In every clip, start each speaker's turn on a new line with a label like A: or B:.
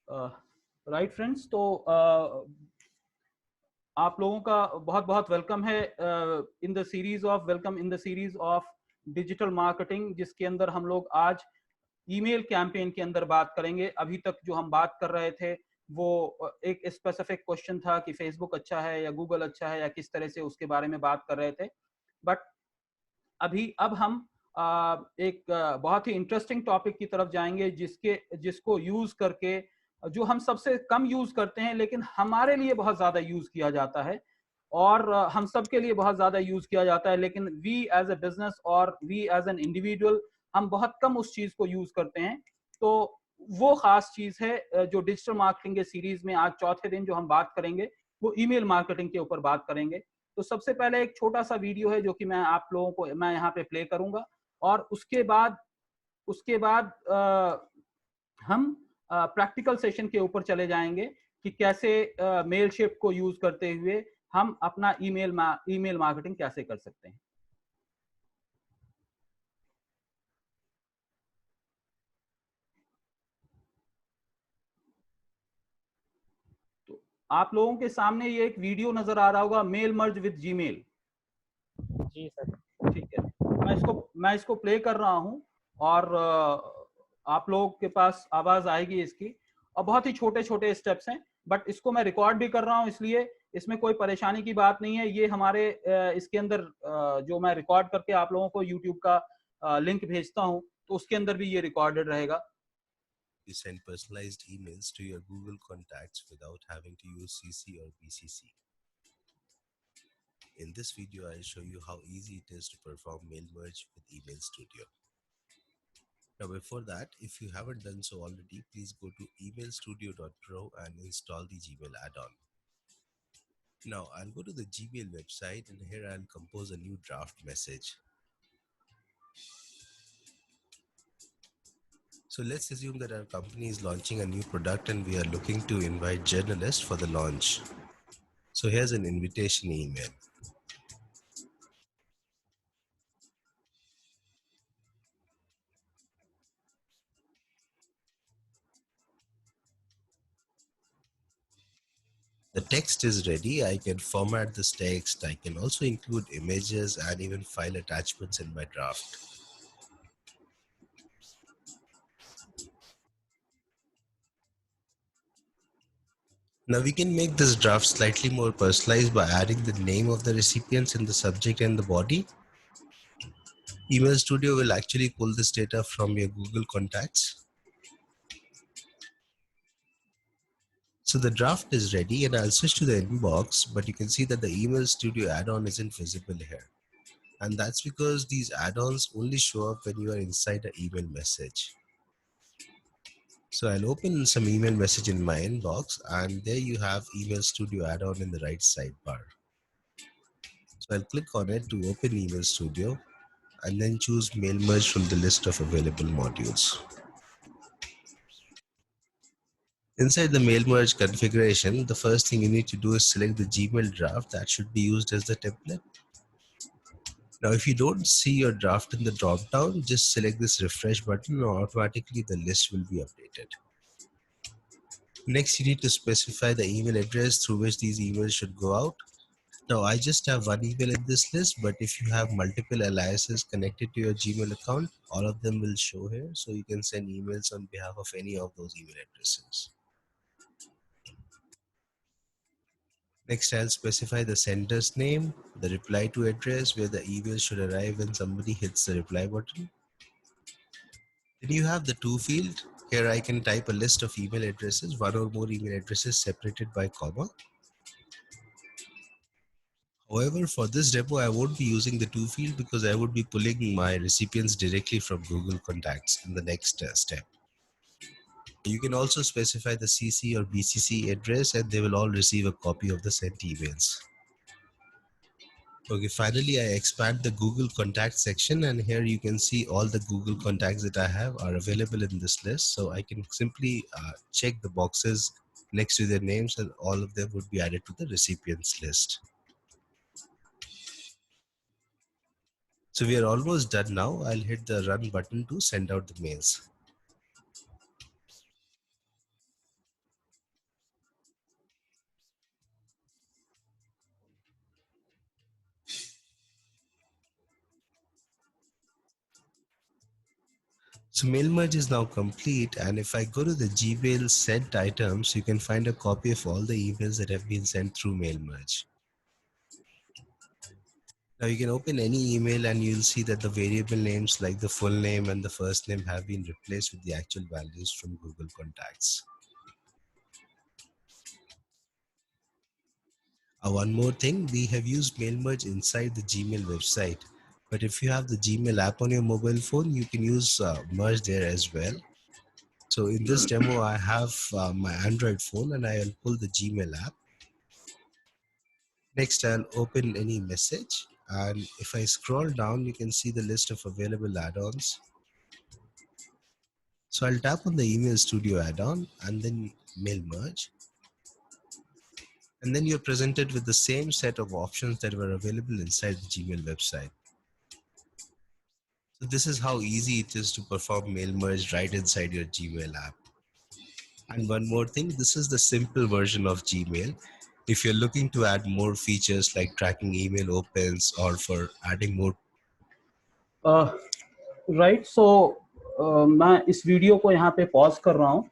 A: Right friends, तो आप लोगों का बहुत बहुत वेलकम है in the series of digital marketing, जिसके अंदर हम लोग आज ईमेल कैंपेन के अंदर बात करेंगे। अभी तक जो हम बात कर रहे थे वो एक स्पेसिफिक क्वेश्चन था कि फेसबुक अच्छा है या गूगल अच्छा है या किस तरह से, उसके बारे में बात कर रहे थे। बट अब हम एक बहुत ही इंटरेस्टिंग टॉपिक की तरफ जाएंगे, जिसको यूज करके, जो हम सबसे कम यूज करते हैं लेकिन हमारे लिए बहुत ज्यादा यूज किया जाता है, और हम सब के लिए बहुत ज्यादा यूज किया जाता है, लेकिन वी एज ए बिजनेस और वी एज एन इंडिविजुअल हम बहुत कम उस चीज को यूज करते हैं। तो वो खास चीज है जो डिजिटल मार्केटिंग के सीरीज में आज चौथे दिन जो हम बात करेंगे वो ईमेल मार्केटिंग के ऊपर बात करेंगे। तो सबसे पहले एक छोटा सा वीडियो है जो कि मैं आप लोगों को मैं यहाँ पे प्ले करूंगा, और उसके बाद हम प्रैक्टिकल सेशन के ऊपर चले जाएंगे कि कैसे मेल शिफ्ट को यूज करते हुए हम अपना ईमेल मार्केटिंग कैसे कर सकते हैं। तो आप लोगों के सामने ये एक वीडियो नजर आ रहा होगा, मेल मर्ज विद जीमेल।
B: जी सर।
A: ठीक है, मैं इसको प्ले कर रहा हूं, और आप लोगों के पास आवाज आएगी इसकी। और बहुत ही छोटे छोटे स्टेप्स हैं, बट इसको मैं रिकॉर्ड भी कर रहा हूं, इसलिए इसमें कोई परेशानी की बात नहीं है। ये हमारे इसके अंदर जो मैं रिकॉर्ड करके आप लोगों को यूट्यूब का लिंक भेजता हूं, तो उसके अंदर भी ये रिकॉर्डेड रहेगा।
C: You send personalized emails to your Google contacts without having to use CC or BCC. In this video, I'll show you how easy it is to perform mail merge with Email Studio. Now, before that, if you haven't done so already, please go to emailstudio.pro and install the Gmail add-on. Now, I'll go to the Gmail website, and here I'll compose a new draft message. So let's assume that our company is launching a new product and we are looking to invite journalists for the launch. So here's an invitation email. The text is ready. I can format this text. I can also include images and even file attachments in my draft. Now we can make this draft slightly more personalized by adding the name of the recipients in the subject and the body. Email Studio will actually pull this data from your Google contacts. So the draft is ready, and I'll switch to the inbox, but you can see that the Email Studio add-on isn't visible here. And that's because these add-ons only show up when you are inside an email message. So I'll open some email message in my inbox, and there you have Email Studio add-on in the right sidebar. So I'll click on it to open Email Studio and then choose Mail Merge from the list of available modules. Inside the Mail Merge configuration, the first thing you need to do is select the Gmail draft that should be used as the template. Now, if you don't see your draft in the drop-down, just select this refresh button and automatically the list will be updated. Next, you need to specify the email address through which these emails should go out. Now, I just have one email in this list, but if you have multiple aliases connected to your Gmail account, all of them will show here, so you can send emails on behalf of any of those email addresses. Next, I'll specify the sender's name, the reply to address where the email should arrive when somebody hits the reply button. Then you have the to field. Here I can type a list of email addresses, one or more email addresses separated by comma. However, for this demo, I won't be using the to field because I would be pulling my recipients directly from Google Contacts in the next step. You can also specify the CC or BCC address and they will all receive a copy of the sent emails. Okay, finally, I expand the Google Contacts section, and here you can see all the Google contacts that I have are available in this list. So I can simply check the boxes next to their names and all of them would be added to the recipients list. So we are almost done now. I'll hit the run button to send out the mails. So mail merge is now complete, and if I go to the Gmail sent items, you can find a copy of all the emails that have been sent through mail merge. Now you can open any email and you'll see that the variable names like the full name and the first name have been replaced with the actual values from Google Contacts. One more thing, we have used mail merge inside the Gmail website, but if you have the Gmail app on your mobile phone, you can use merge there as well. So in this demo, I have my Android phone and I'll pull the Gmail app. Next, I'll open any message, and if I scroll down, you can see the list of available add-ons. So I'll tap on the Email Studio add-on and then mail merge. And then you're presented with the same set of options that were available inside the Gmail website. So this is how easy it is to perform mail merge right inside your Gmail app. And one more thing, this is the simple version of Gmail. If you're looking to add more features like tracking email opens or for adding more.
A: Right so मैं इस video को यहाँ पे pause कर रहा हूँ.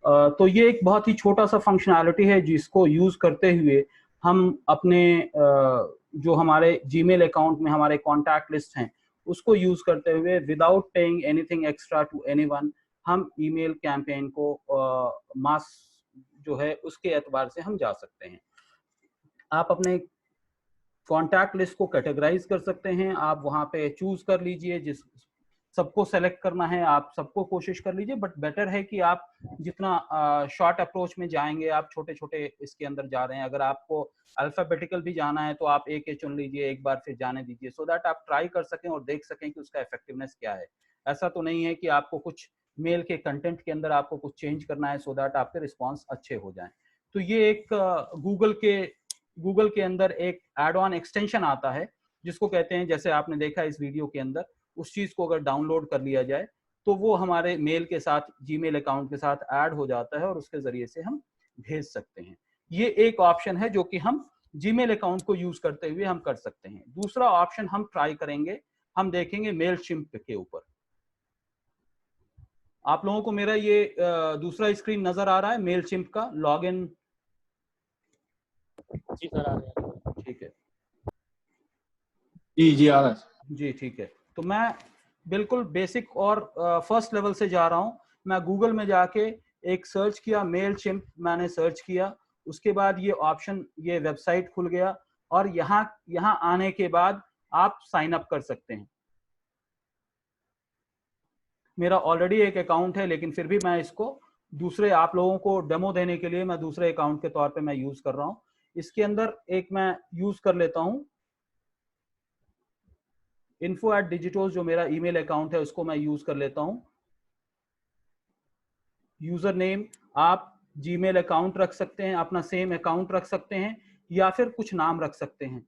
A: तो ये एक बहुत ही छोटा सा फंक्शनैलिटी है जिसको यूज करते हुए हम अपने जो हमारे जीमेल अकाउंट में हमारे कॉन्टैक्ट लिस्ट हैं उसको यूज करते हुए without paying anything extra to anyone हम ईमेल कैंपेन को मास जो है उसके एतबार से हम जा सकते हैं. आप अपने कॉन्टैक्ट लिस्ट को कैटेगराइज कर सकते हैं. आप वहां पे चूज कर लीजिए जिस सबको सेलेक्ट करना है, आप सबको कोशिश कर लीजिए, बट बेटर है कि आप जितना शॉर्ट अप्रोच में जाएंगे, आप छोटे छोटे इसके अंदर जा रहे हैं. अगर आपको अल्फाबेटिकल भी जाना है तो आप एक चुन लीजिए, एक बार फिर जाने दीजिए, सो दैट आप ट्राई कर सकें और देख सकें कि उसका इफेक्टिवनेस क्या है. ऐसा तो नहीं है कि आपको कुछ मेल के कंटेंट के अंदर आपको कुछ चेंज करना है सो दैट आपके रिस्पॉन्स अच्छे हो जाएं. तो ये एक गूगल के अंदर एक एड ऑन एक्सटेंशन आता है जिसको कहते हैं, जैसे आपने देखा इस वीडियो के अंदर, उस चीज को अगर डाउनलोड कर लिया जाए तो वो हमारे मेल के साथ, जीमेल अकाउंट के साथ ऐड हो जाता है और उसके जरिए से हम भेज सकते हैं. ये एक ऑप्शन है जो कि हम जीमेल अकाउंट को यूज करते हुए हम कर सकते हैं. दूसरा ऑप्शन हम ट्राई करेंगे, हम देखेंगे मेलचिम्प के ऊपर. आप लोगों को मेरा ये दूसरा स्क्रीन नजर आ रहा है मेलचिम्प का लॉगिन?
B: जी सर आ रहे हैं.
A: ठीक है
B: जी आ रहा है
A: जी. ठीक है, तो मैं बिल्कुल बेसिक और फर्स्ट लेवल से जा रहा हूं. मैं गूगल में जाके एक सर्च किया, मेलचिम्प मैंने सर्च किया, उसके बाद ये ऑप्शन, ये वेबसाइट खुल गया और यहाँ आने के बाद आप साइन अप कर सकते हैं. मेरा ऑलरेडी एक अकाउंट है लेकिन फिर भी मैं इसको दूसरे आप लोगों को डेमो देने के लिए मैं दूसरे अकाउंट के तौर पे मैं यूज कर रहा हूं. इसके अंदर एक मैं यूज कर लेता हूं info@digitos, जो मेरा ईमेल अकाउंट है उसको मैं यूज कर लेता हूं. यूजर नेम आप जीमेल अकाउंट रख सकते हैं, अपना सेम अकाउंट रख सकते हैं या फिर कुछ नाम रख सकते हैं.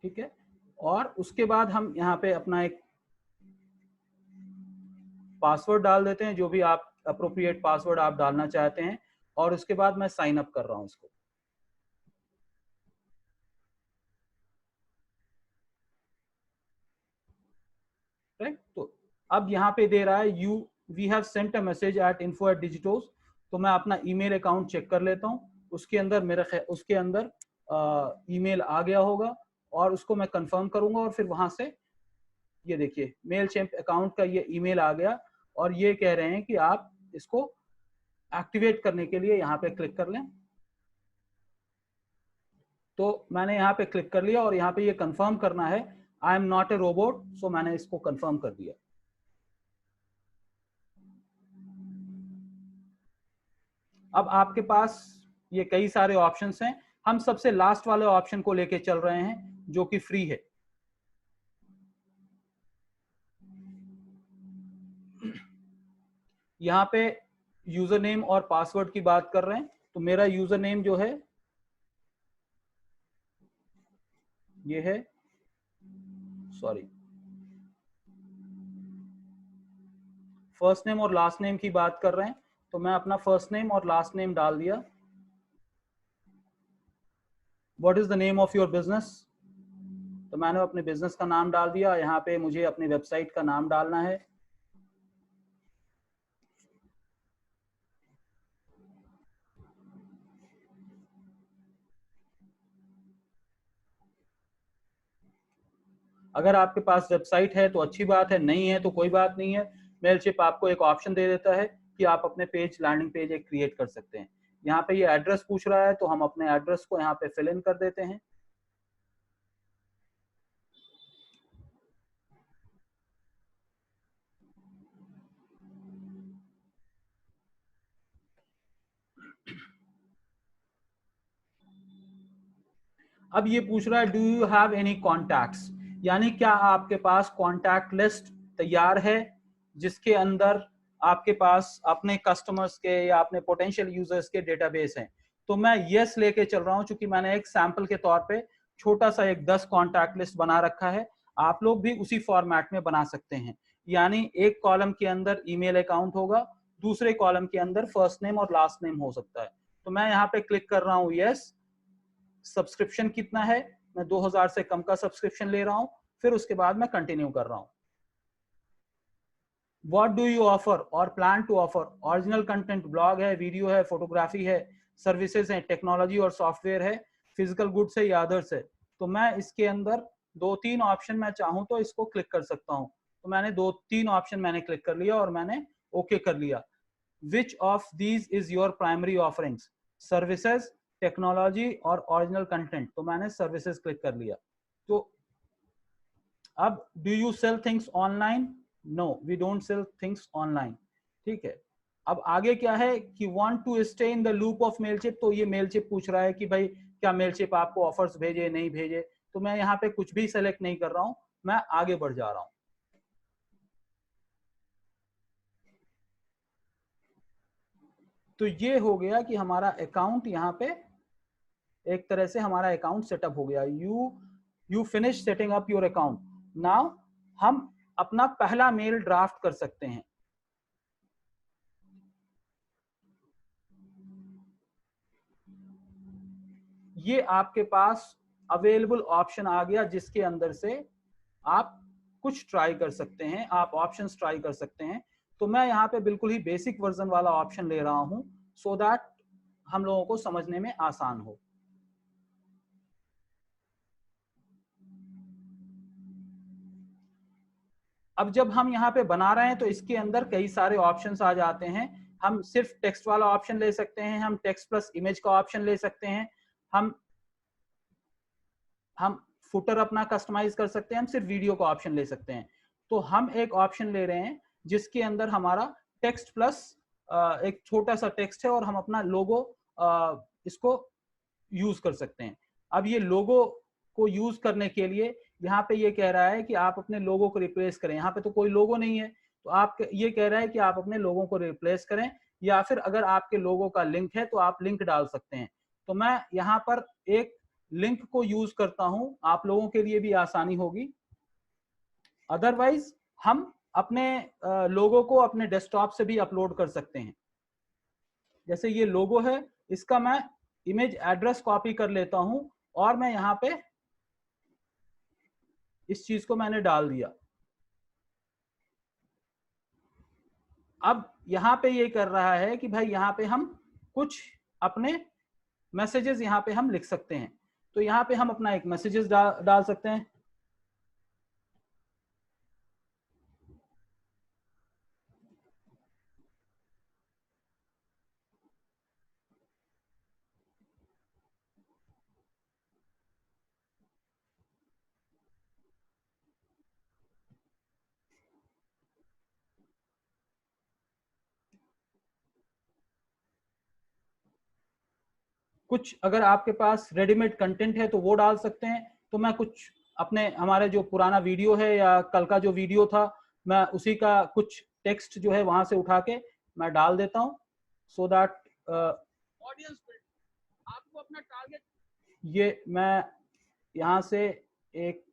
A: ठीक है, और उसके बाद हम यहाँ पे अपना एक पासवर्ड डाल देते हैं, जो भी आप अप्रोप्रिएट पासवर्ड आप डालना चाहते हैं, और उसके बाद मैं साइन अप कर रहा हूं इसको. राइट, तो अब यहाँ पे दे रहा है we have sent a message at info@digitos. तो मैं अपना ईमेल अकाउंट चेक कर लेता हूँ, उसके अंदर उसके अंदर ईमेल आ गया होगा और उसको मैं कंफर्म करूंगा और फिर वहां से ये देखिए मेलचिम्प अकाउंट का ये ईमेल आ गया और ये कह रहे हैं कि आप इसको एक्टिवेट करने के लिए यहाँ पे क्लिक कर लें. तो मैंने यहाँ पे क्लिक कर लिया और यहाँ पे ये कंफर्म करना है I am not a robot, so मैंने इसको कंफर्म कर दिया. अब आपके पास ये कई सारे ऑप्शंस हैं, हम सबसे लास्ट वाले ऑप्शन को लेके चल रहे हैं जो कि फ्री है. यहाँ पे यूजर नेम और पासवर्ड की बात कर रहे हैं, तो मेरा यूजर नेम जो है ये है, सॉरी, फर्स्ट नेम और लास्ट नेम की बात कर रहे हैं, तो मैं अपना फर्स्ट नेम और लास्ट नेम डाल दिया. What is the name of your business? मैंने अपने बिजनेस का नाम डाल दिया। यहाँ पे मुझे अपनी वेबसाइट का नाम डालना है। अगर आपके पास वेबसाइट है तो अच्छी बात है, नहीं है तो कोई बात नहीं है। मेलशिप आपको एक ऑप्शन दे देता है कि आप अपने पेज, लैंडिंग पेज एक क्रिएट कर सकते हैं। यहाँ पे ये एड्रेस पूछ रहा है तो हम अपने एड्रेस को यहाँ पे फिल इन कर देते हैं। अब ये पूछ रहा है do you have any contacts, यानी क्या आपके पास कॉन्टैक्ट लिस्ट तैयार है जिसके अंदर आपके पास अपने कस्टमर्स के या अपने पोटेंशियल यूजर्स के डेटाबेस हैं। तो मैं यस लेके चल रहा हूं, क्योंकि मैंने एक सैंपल के तौर पे छोटा सा एक 10 कॉन्टैक्ट लिस्ट बना रखा है। आप लोग भी उसी फॉर्मेट में बना सकते हैं, यानी एक कॉलम के अंदर ईमेल अकाउंट होगा, दूसरे कॉलम के अंदर फर्स्ट नेम और लास्ट नेम हो सकता है। तो मैं यहाँ पे क्लिक कर रहा हूँ यस। सब्सक्रिप्शन कितना है, मैं 2000 से कम का सब्सक्रिप्शन ले रहा हूं। फिर उसके बाद मैं कंटिन्यू कर रहा हूं। व्हाट डू यू ऑफर और plan to offer, original content, blog है, वीडियो है, फोटोग्राफी है, सर्विसेज है, टेक्नोलॉजी और सॉफ्टवेयर है, फिजिकल गुड्स है या अदर्स है। तो मैं इसके अंदर 2-3 ऑप्शन मैं चाहूं तो इसको क्लिक कर सकता हूं। तो मैंने 2-3 ऑप्शन मैंने क्लिक कर लिया और मैंने ओके कर लिया। Which of these is your primary offerings, services, technology और ओरिजिनल कंटेंट। तो मैंने सर्विसेज क्लिक कर लिया। तो अब do you sell things online, no we don't sell things online. ठीक है, अब आगे क्या है कि want to stay in the loop of Mailchimp. तो ये मेलशिप पूछ रहा है कि भाई क्या मेलशिप आपको ऑफर्स भेजे नहीं भेजे। तो मैं यहाँ पे कुछ भी सेलेक्ट नहीं कर रहा हूं, मैं आगे बढ़ जा रहा हूं। तो ये हो गया कि हमारा अकाउंट यहाँ पे एक तरह से हमारा अकाउंट सेटअप हो गया। You finish setting up your account. Now हम अपना पहला मेल ड्राफ्ट कर सकते हैं। ये आपके पास अवेलेबल ऑप्शन आ गया जिसके अंदर से आप कुछ ट्राई कर सकते हैं, आप ऑप्शंस ट्राई कर सकते हैं। तो मैं यहाँ पे बिल्कुल ही बेसिक वर्जन वाला ऑप्शन ले रहा हूं सो दैट हम लोगों को समझने में आसान हो। अब जब हम यहाँ पे बना रहे हैं तो इसके अंदर कई सारे ऑप्शंस आ जाते हैं। हम सिर्फ टेक्स्ट वाला ऑप्शन ले सकते हैं, हम टेक्स्ट प्लस इमेज का ऑप्शन ले सकते हैं, हम फुटर अपना कस्टमाइज कर सकते हैं, हम सिर्फ वीडियो का ऑप्शन ले सकते हैं। तो हम एक ऑप्शन ले रहे हैं जिसके अंदर हमारा टेक्स्ट प्लस एक छोटा सा टेक्स्ट है और हम अपना लोगो इसको यूज कर सकते हैं। अब ये लोगो को यूज करने के लिए यहाँ पे ये कह रहा है कि आप अपने लोगो को रिप्लेस करें। यहाँ पे तो कोई लोगो नहीं है, तो आप ये कह रहा है कि आप अपने लोगों को रिप्लेस करें, या फिर अगर आपके लोगो का लिंक है तो आप लिंक डाल सकते हैं। तो मैं यहाँ पर एक लिंक को यूज करता हूं, आप लोगों के लिए भी आसानी होगी। अदरवाइज हम अपने लोगो को अपने डेस्कटॉप से भी अपलोड कर सकते हैं। जैसे ये लोगो है, इसका मैं इमेज एड्रेस कॉपी कर लेता हूं और मैं यहाँ पे इस चीज को मैंने डाल दिया। अब यहाँ पे ये कर रहा है कि भाई यहाँ पे हम कुछ अपने मैसेजेस यहाँ पे हम लिख सकते हैं। तो यहाँ पे हम अपना एक मैसेजेस डाल सकते हैं। कुछ अगर आपके पास रेडीमेड कंटेंट है तो वो डाल सकते हैं। तो मैं कुछ अपने हमारे जो पुराना वीडियो है या कल का जो वीडियो था, मैं उसी का कुछ टेक्स्ट जो है वहां से उठा के मैं डाल देता हूं सो दैट ऑडियंस आपको अपना टारगेट। ये मैं यहां से एक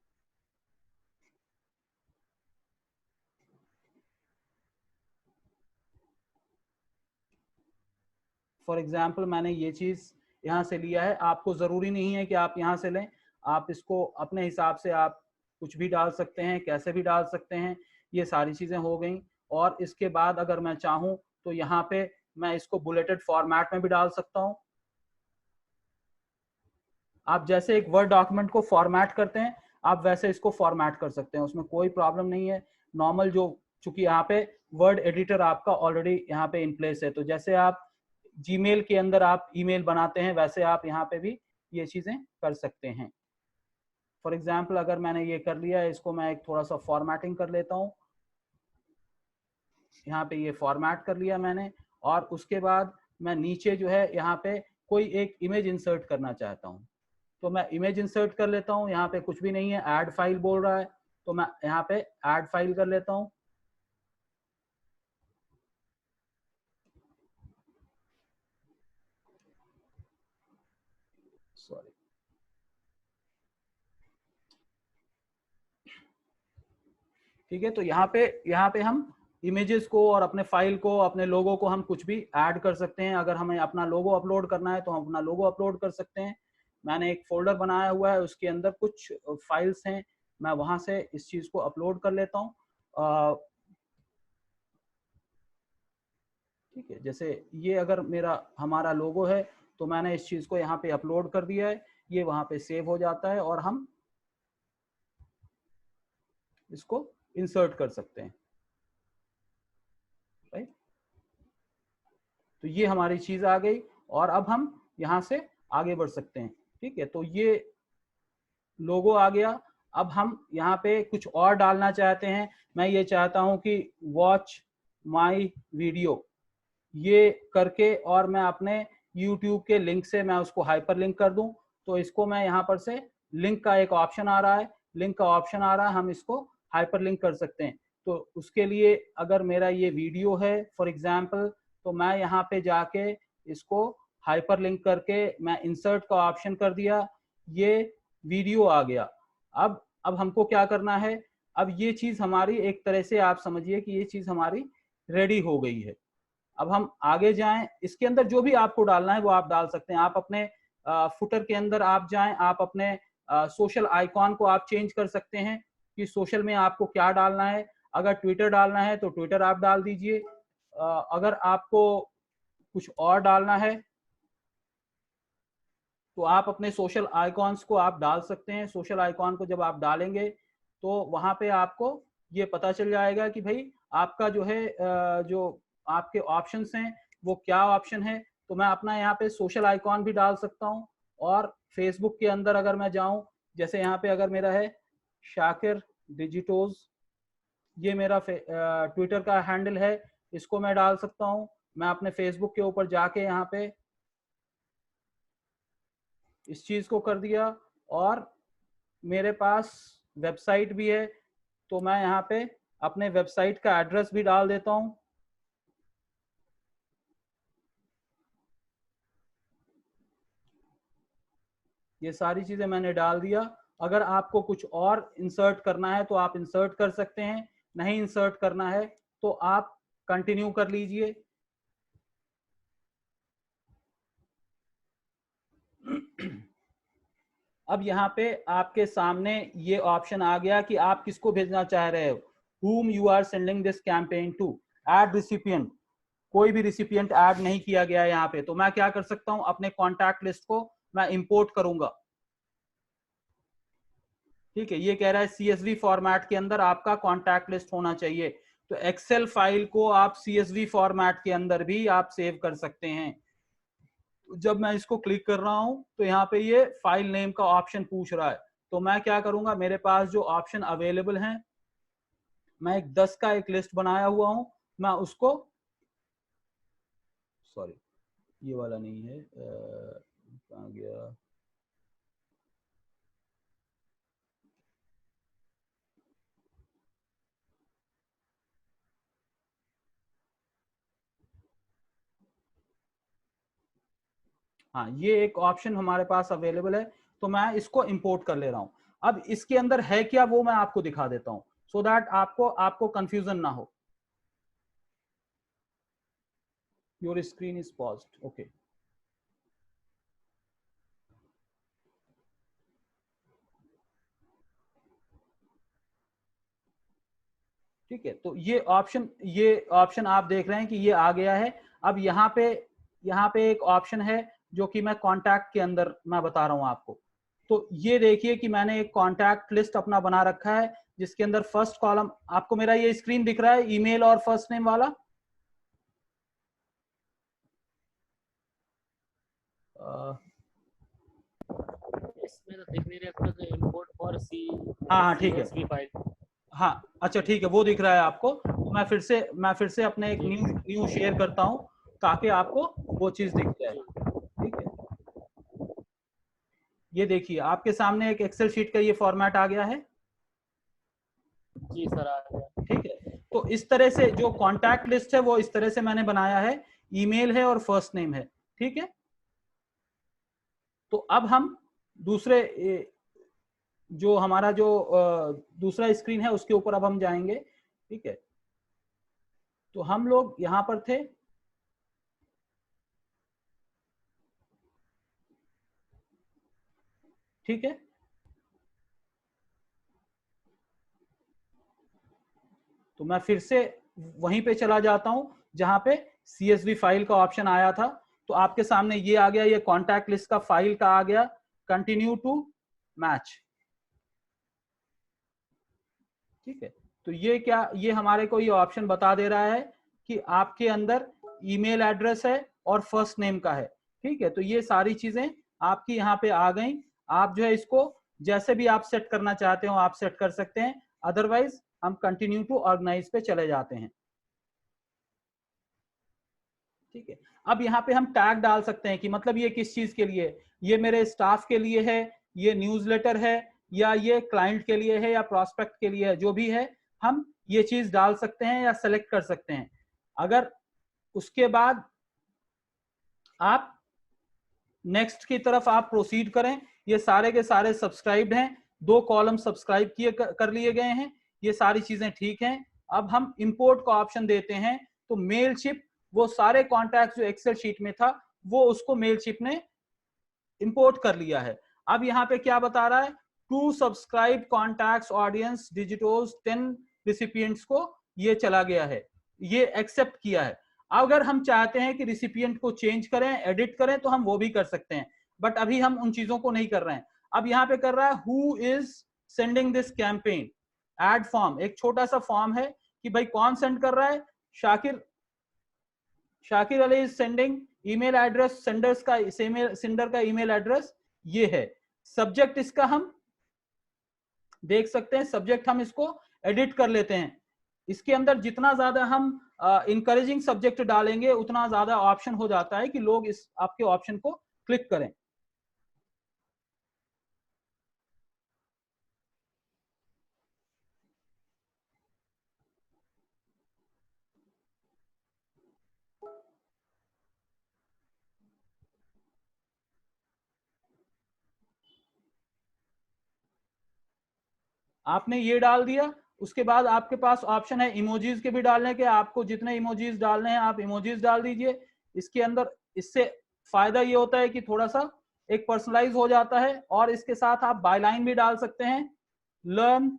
A: फॉर एग्जाम्पल मैंने ये चीज यहाँ से लिया है। आपको जरूरी नहीं है कि आप यहाँ से लें, आप इसको अपने हिसाब से आप कुछ भी डाल सकते हैं, कैसे भी डाल सकते हैं, ये सारी चीजें हो गई। और इसके बाद अगर मैं चाहूं तो यहाँ पे मैं इसको बुलेटेड फॉर्मेट में भी डाल सकता हूं। आप जैसे एक वर्ड डॉक्यूमेंट को फॉर्मेट करते हैं, आप वैसे इसको फॉर्मेट कर सकते हैं, उसमें कोई प्रॉब्लम नहीं है। नॉर्मल जो, चूंकि यहाँ पे वर्ड एडिटर आपका ऑलरेडी यहाँ पे इन प्लेस है, तो जैसे आप जीमेल के अंदर आप ईमेल बनाते हैं, वैसे आप यहाँ पे भी ये चीजें कर सकते हैं। फॉर एग्जाम्पल अगर मैंने ये कर लिया है, इसको मैं एक थोड़ा सा फॉर्मेटिंग कर लेता हूँ। यहाँ पे ये फॉर्मेट कर लिया मैंने, और उसके बाद मैं नीचे जो है यहाँ पे कोई एक इमेज इंसर्ट करना चाहता हूँ, तो मैं इमेज इंसर्ट कर लेता हूँ। यहाँ पे कुछ भी नहीं है, ऐड फाइल बोल रहा है, तो मैं यहाँ पे ऐड फाइल कर लेता हूँ। सॉरी, ठीक है। तो यहाँ पे हम इमेजेस को और अपने फाइल को, अपने लोगो को हम कुछ भी ऐड कर सकते हैं। अगर हमें अपना लोगो अपलोड करना है तो हम अपना लोगो अपलोड कर सकते हैं। मैंने एक फोल्डर बनाया हुआ है, उसके अंदर कुछ फाइल्स हैं, मैं वहां से इस चीज को अपलोड कर लेता हूँ। ठीक है, जैसे ये अगर हमारा लोगो है, तो मैंने इस चीज को यहाँ पे अपलोड कर दिया है, ये वहां पे सेव हो जाता है और हम इसको इंसर्ट कर सकते हैं, राइट। तो ये हमारी चीज आ गई, और अब हम यहाँ से आगे बढ़ सकते हैं। ठीक है, तो ये लोगो आ गया। अब हम यहाँ पे कुछ और डालना चाहते हैं। मैं ये चाहता हूँ कि वॉच माई वीडियो ये करके, और मैं अपने YouTube के लिंक से मैं उसको हाइपर लिंक कर दूं। तो इसको मैं यहाँ पर से, लिंक का एक ऑप्शन आ रहा है, लिंक का ऑप्शन आ रहा है, हम इसको हाइपर लिंक कर सकते हैं। तो उसके लिए अगर मेरा ये वीडियो है फॉर एग्जाम्पल, तो मैं यहाँ पे जाके इसको हाइपर लिंक करके मैं इंसर्ट का ऑप्शन कर दिया, ये वीडियो आ गया। अब हमको क्या करना है, अब ये चीज हमारी एक तरह से आप समझिए कि ये चीज हमारी रेडी हो गई है। अब हम आगे जाएं, इसके अंदर जो भी आपको डालना है वो आप डाल सकते हैं। आप अपने फुटर के अंदर आप जाएं, आप अपने सोशल आइकॉन को आप चेंज कर सकते हैं कि सोशल में आपको क्या डालना है। अगर ट्विटर डालना है तो ट्विटर आप डाल दीजिए। अगर आपको कुछ और डालना है तो आप अपने सोशल आइकॉन्स को आप डाल सकते हैं। सोशल आइकॉन को जब आप डालेंगे तो वहां पे आपको ये पता चल जाएगा कि भाई आपका जो है जो आपके ऑप्शंस हैं वो क्या ऑप्शन है। तो मैं अपना यहाँ पे सोशल आइकॉन भी डाल सकता हूँ। और फेसबुक के अंदर अगर मैं जाऊं, जैसे यहाँ पे अगर मेरा है शाकिर डिजिटोज, ये मेरा ट्विटर का हैंडल है, इसको मैं डाल सकता हूँ। मैं अपने फेसबुक के ऊपर जाके यहाँ पे इस चीज को कर दिया, और मेरे पास वेबसाइट भी है, तो मैं यहाँ पे अपने वेबसाइट का एड्रेस भी डाल देता हूँ। ये सारी चीजें मैंने डाल दिया। अगर आपको कुछ और इंसर्ट करना है तो आप इंसर्ट कर सकते हैं, नहीं इंसर्ट करना है तो आप कंटिन्यू कर लीजिए। अब यहाँ पे आपके सामने ये ऑप्शन आ गया कि आप किसको भेजना चाह रहे हो, whom you are sending this campaign to, add recipient। कोई भी रिसिपिएंट ऐड नहीं किया गया है यहाँ पे, तो मैं क्या कर सकता हूँ, अपने कॉन्टैक्ट लिस्ट को मैं इंपोर्ट करूंगा। ठीक है, ये कह रहा है CSV फॉर्मेट के अंदर आपका कॉन्टैक्ट लिस्ट होना चाहिए। तो एक्सेल फाइल को आप CSV फॉर्मेट के अंदर भी आप सेव कर सकते हैं। जब मैं इसको क्लिक कर रहा हूं तो यहाँ पे ये फाइल नेम का ऑप्शन पूछ रहा है, तो मैं क्या करूंगा, मेरे पास जो ऑप्शन अवेलेबल हैं, मैं एक 10 का एक लिस्ट बनाया हुआ हूं, मैं उसको, सॉरी ये वाला नहीं है, कहाँ गया, हाँ ये एक ऑप्शन हमारे पास अवेलेबल है, तो मैं इसको इंपोर्ट कर ले रहा हूं। अब इसके अंदर है क्या वो मैं आपको दिखा देता हूं, सो दैट आपको कंफ्यूजन ना हो। Your screen is paused, okay. ठीक है, तो ये ऑप्शन आप देख रहे हैं कि ये आ गया है। अब यहाँ पे एक ऑप्शन है जो कि मैं कॉन्टैक्ट के अंदर मैं बता रहा हूँ आपको। तो ये देखिए कि मैंने एक कॉन्टैक्ट लिस्ट अपना बना रखा है जिसके अंदर फर्स्ट कॉलम, आपको मेरा ये स्क्रीन दिख रहा है ईमेल और फर्स्ट नेम वाला।
B: इसमें तो दिख नहीं रहा है, तो इंपोर्ट फॉर सी।
A: हाँ ठीक है,
B: CSV फाइल।
A: हाँ अच्छा ठीक है, वो दिख रहा है आपको। तो मैं फिर से अपने एक न्यू शेयर करता हूँ ताकि आपको वो चीज दिख जाए। ठीक है, ये देखिए आपके सामने एक एक्सेल शीट का ये फॉर्मेट आ गया है।
B: जी सर, आ गया।
A: ठीक है, तो इस तरह से जो कॉन्टैक्ट लिस्ट है वो इस तरह से मैंने बनाया है, ईमेल है और फर्स्ट नेम है। ठीक है, तो अब हम दूसरे जो हमारा जो दूसरा स्क्रीन है उसके ऊपर अब हम जाएंगे। ठीक है, तो हम लोग यहां पर थे। ठीक है, तो मैं फिर से वहीं पे चला जाता हूं जहां पे CSV फाइल का ऑप्शन आया था। तो आपके सामने ये आ गया, ये कॉन्टैक्ट लिस्ट का फाइल का आ गया, कंटिन्यू टू मैच। ठीक है, तो ये क्या, ये हमारे को ये ऑप्शन बता दे रहा है कि आपके अंदर ईमेल एड्रेस है और फर्स्ट नेम का है। ठीक है, तो ये सारी चीजें आपकी यहाँ पे आ गई। आप जो है इसको जैसे भी आप सेट करना चाहते हो आप सेट कर सकते हैं, अदरवाइज हम कंटिन्यू टू ऑर्गेनाइज पे चले जाते हैं। ठीक है, अब यहाँ पे हम टैग डाल सकते हैं कि मतलब ये किस चीज के लिए, ये मेरे स्टाफ के लिए है, ये न्यूज़लेटर है, या ये क्लाइंट के लिए है, या प्रोस्पेक्ट के लिए है, जो भी है हम ये चीज डाल सकते हैं या सेलेक्ट कर सकते हैं। अगर उसके बाद आप नेक्स्ट की तरफ आप प्रोसीड करें, ये सारे के सारे सब्सक्राइब्ड हैं, 2 कॉलम सब्सक्राइब किए कर लिए गए हैं, ये सारी चीजें ठीक हैं। अब हम इंपोर्ट का ऑप्शन देते हैं, तो मेलशिप वो सारे कॉन्टैक्ट जो एक्सेल शीट में था वो उसको मेलशिप ने इंपोर्ट कर लिया है। अब यहाँ पे क्या बता रहा है, टू सब्सक्राइब कॉन्टैक्ट्स ऑडियंस डिजिटोज 10 रिसिपिएंट्स को ये चला गया है, ये एक्सेप्ट किया है। अगर हम चाहते हैं कि रिसिपिएंट को चेंज करें, एडिट करें, तो हम वो भी कर सकते हैं, बट अभी हम उन चीजों को नहीं कर रहे हैं। अब यहाँ पे कर रहा है who is sending this campaign, ad form, एक छोटा सा फॉर्म है कि भाई कौन सेंड कर रहा है, Shakir Ali is sending, email address sender का ईमेल एड्रेस ये है। सब्जेक्ट इसका हम देख सकते हैं, सब्जेक्ट हम इसको एडिट कर लेते हैं। इसके अंदर जितना ज्यादा हम इंकरेजिंग सब्जेक्ट डालेंगे उतना ज्यादा ऑप्शन हो जाता है कि लोग इस आपके ऑप्शन को क्लिक करें। आपने ये डाल दिया, उसके बाद आपके पास ऑप्शन है इमोजीज के भी डालने के, आपको जितने इमोजीज डालने हैं आप इमोजीज डाल दीजिए इसके अंदर। इससे फायदा ये होता है कि थोड़ा सा एक पर्सनलाइज हो जाता है, और इसके साथ आप बायलाइन भी डाल सकते हैं, learn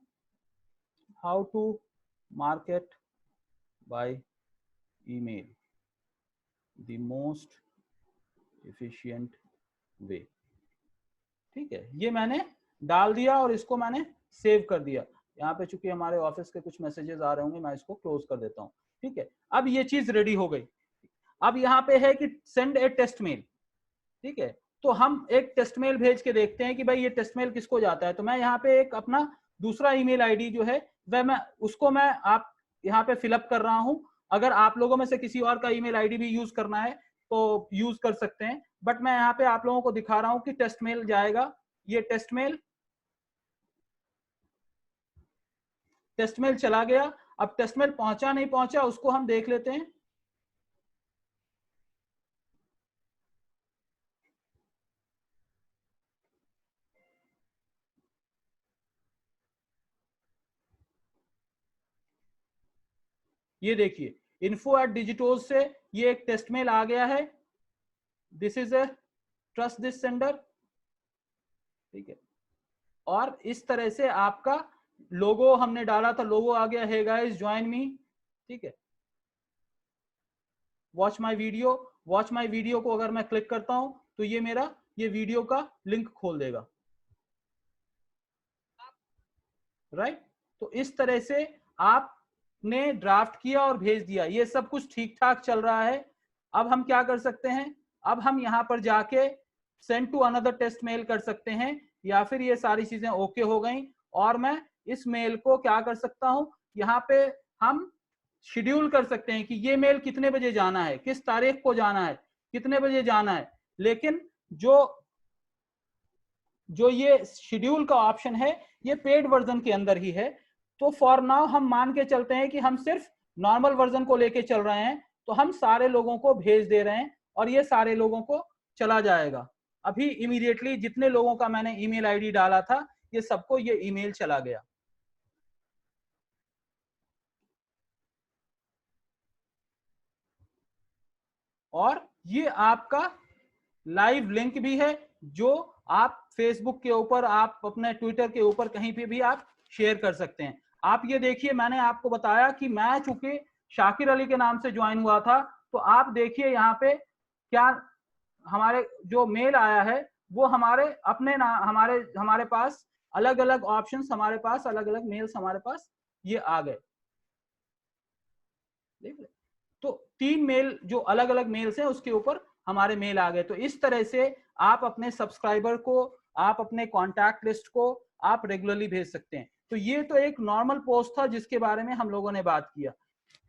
A: how to market by email the most efficient way. ठीक है, ये मैंने डाल दिया और इसको मैंने सेव कर दिया। यहाँ पे चूंकि हमारे ऑफिस के कुछ मैसेजेस आ रहे होंगे, मैं इसको क्लोज कर देता हूँ। ठीक है, अब ये चीज रेडी हो गई। अब यहाँ पे है कि सेंड ए टेस्ट मेल। ठीक है, तो हम एक टेस्ट मेल भेज के देखते हैं कि भाई ये टेस्ट मेल किसको जाता है। तो मैं यहाँ पे एक अपना दूसरा ईमेल आईडी जो है वह मैं आप यहाँ पे फिलअप कर रहा हूँ। अगर आप लोगों में से किसी और का ईमेल आईडी भी यूज करना है तो यूज कर सकते हैं, बट मैं यहाँ पे आप लोगों को दिखा रहा हूँ कि टेस्ट मेल जाएगा। ये टेस्ट मेल चला गया। अब टेस्ट मेल पहुंचा नहीं पहुंचा उसको हम देख लेते हैं। ये देखिए info@digitoz से ये एक टेस्ट मेल आ गया है, this is a trust this sender. ठीक है, और इस तरह से आपका लोगो हमने डाला था, लोगो आ गया, हे गाइस ज्वाइन मी, ठीक है। Watch my video, watch my video को अगर मैं क्लिक करता हूं तो ये मेरा ये वीडियो का लिंक खोल देगा, राइट। तो इस तरह से आपने ड्राफ्ट किया और भेज दिया, ये सब कुछ ठीक ठाक चल रहा है। अब हम क्या कर सकते हैं, अब हम यहाँ पर जाके send to another test mail कर सकते हैं, या फिर ये सारी चीजें ओके हो गई और मैं इस मेल को क्या कर सकता हूं, यहाँ पे हम शेड्यूल कर सकते हैं कि ये मेल कितने बजे जाना है, किस तारीख को जाना है, कितने बजे जाना है। लेकिन जो ये शेड्यूल का ऑप्शन है ये पेड वर्जन के अंदर ही है। तो फॉर नाउ हम मान के चलते हैं कि हम सिर्फ नॉर्मल वर्जन को लेके चल रहे हैं, तो हम सारे लोगों को भेज दे रहे हैं और ये सारे लोगों को चला जाएगा। अभी इमीडिएटली जितने लोगों का मैंने ईमेल आईडी डाला था ये सबको ये ईमेल चला गया। और ये आपका लाइव लिंक भी है जो आप फेसबुक के ऊपर, आप अपने ट्विटर के ऊपर कहीं पे भी आप शेयर कर सकते हैं। आप ये देखिए, मैंने आपको बताया कि मैं चूंकि शाकिर अली के नाम से ज्वाइन हुआ था, तो आप देखिए यहाँ पे क्या हमारे जो मेल आया है वो हमारे अपने हमारे पास अलग अलग ऑप्शंस, हमारे पास अलग अलग मेल्स हमारे पास ये आ गए, देख ले। तो 3 मेल जो अलग अलग मेल्स हैं उसके ऊपर हमारे मेल आ गए। तो इस तरह से आप अपने सब्सक्राइबर को, आप अपने कॉन्टैक्ट लिस्ट को आप रेगुलरली भेज सकते हैं। तो ये तो एक नॉर्मल पोस्ट था जिसके बारे में हम लोगों ने बात किया,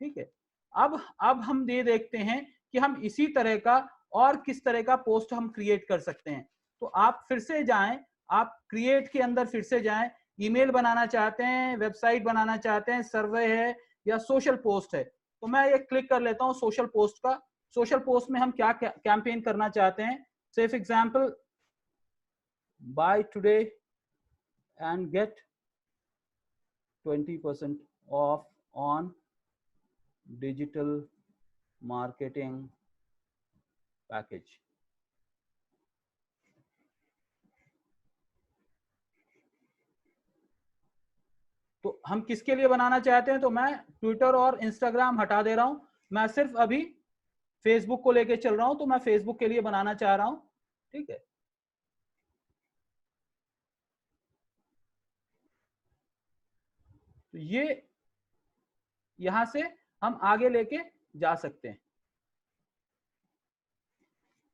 A: ठीक है। अब हम ये देखते हैं कि हम इसी तरह का और किस तरह का पोस्ट हम क्रिएट कर सकते हैं। तो आप फिर से जाएं, आप क्रिएट के अंदर फिर से जाएं, ईमेल बनाना चाहते हैं, वेबसाइट बनाना चाहते हैं, सर्वे है या सोशल पोस्ट है, तो मैं ये क्लिक कर लेता हूं सोशल पोस्ट का। सोशल पोस्ट में हम क्या कैंपेन करना चाहते हैं, say for example buy today and get 20% off on digital marketing package. तो हम किसके लिए बनाना चाहते हैं, तो मैं ट्विटर और इंस्टाग्राम हटा दे रहा हूं, मैं सिर्फ अभी फेसबुक को लेके चल रहा हूं। तो मैं फेसबुक के लिए बनाना चाह रहा हूं, ठीक है। तो ये यहां से हम आगे लेके जा सकते हैं,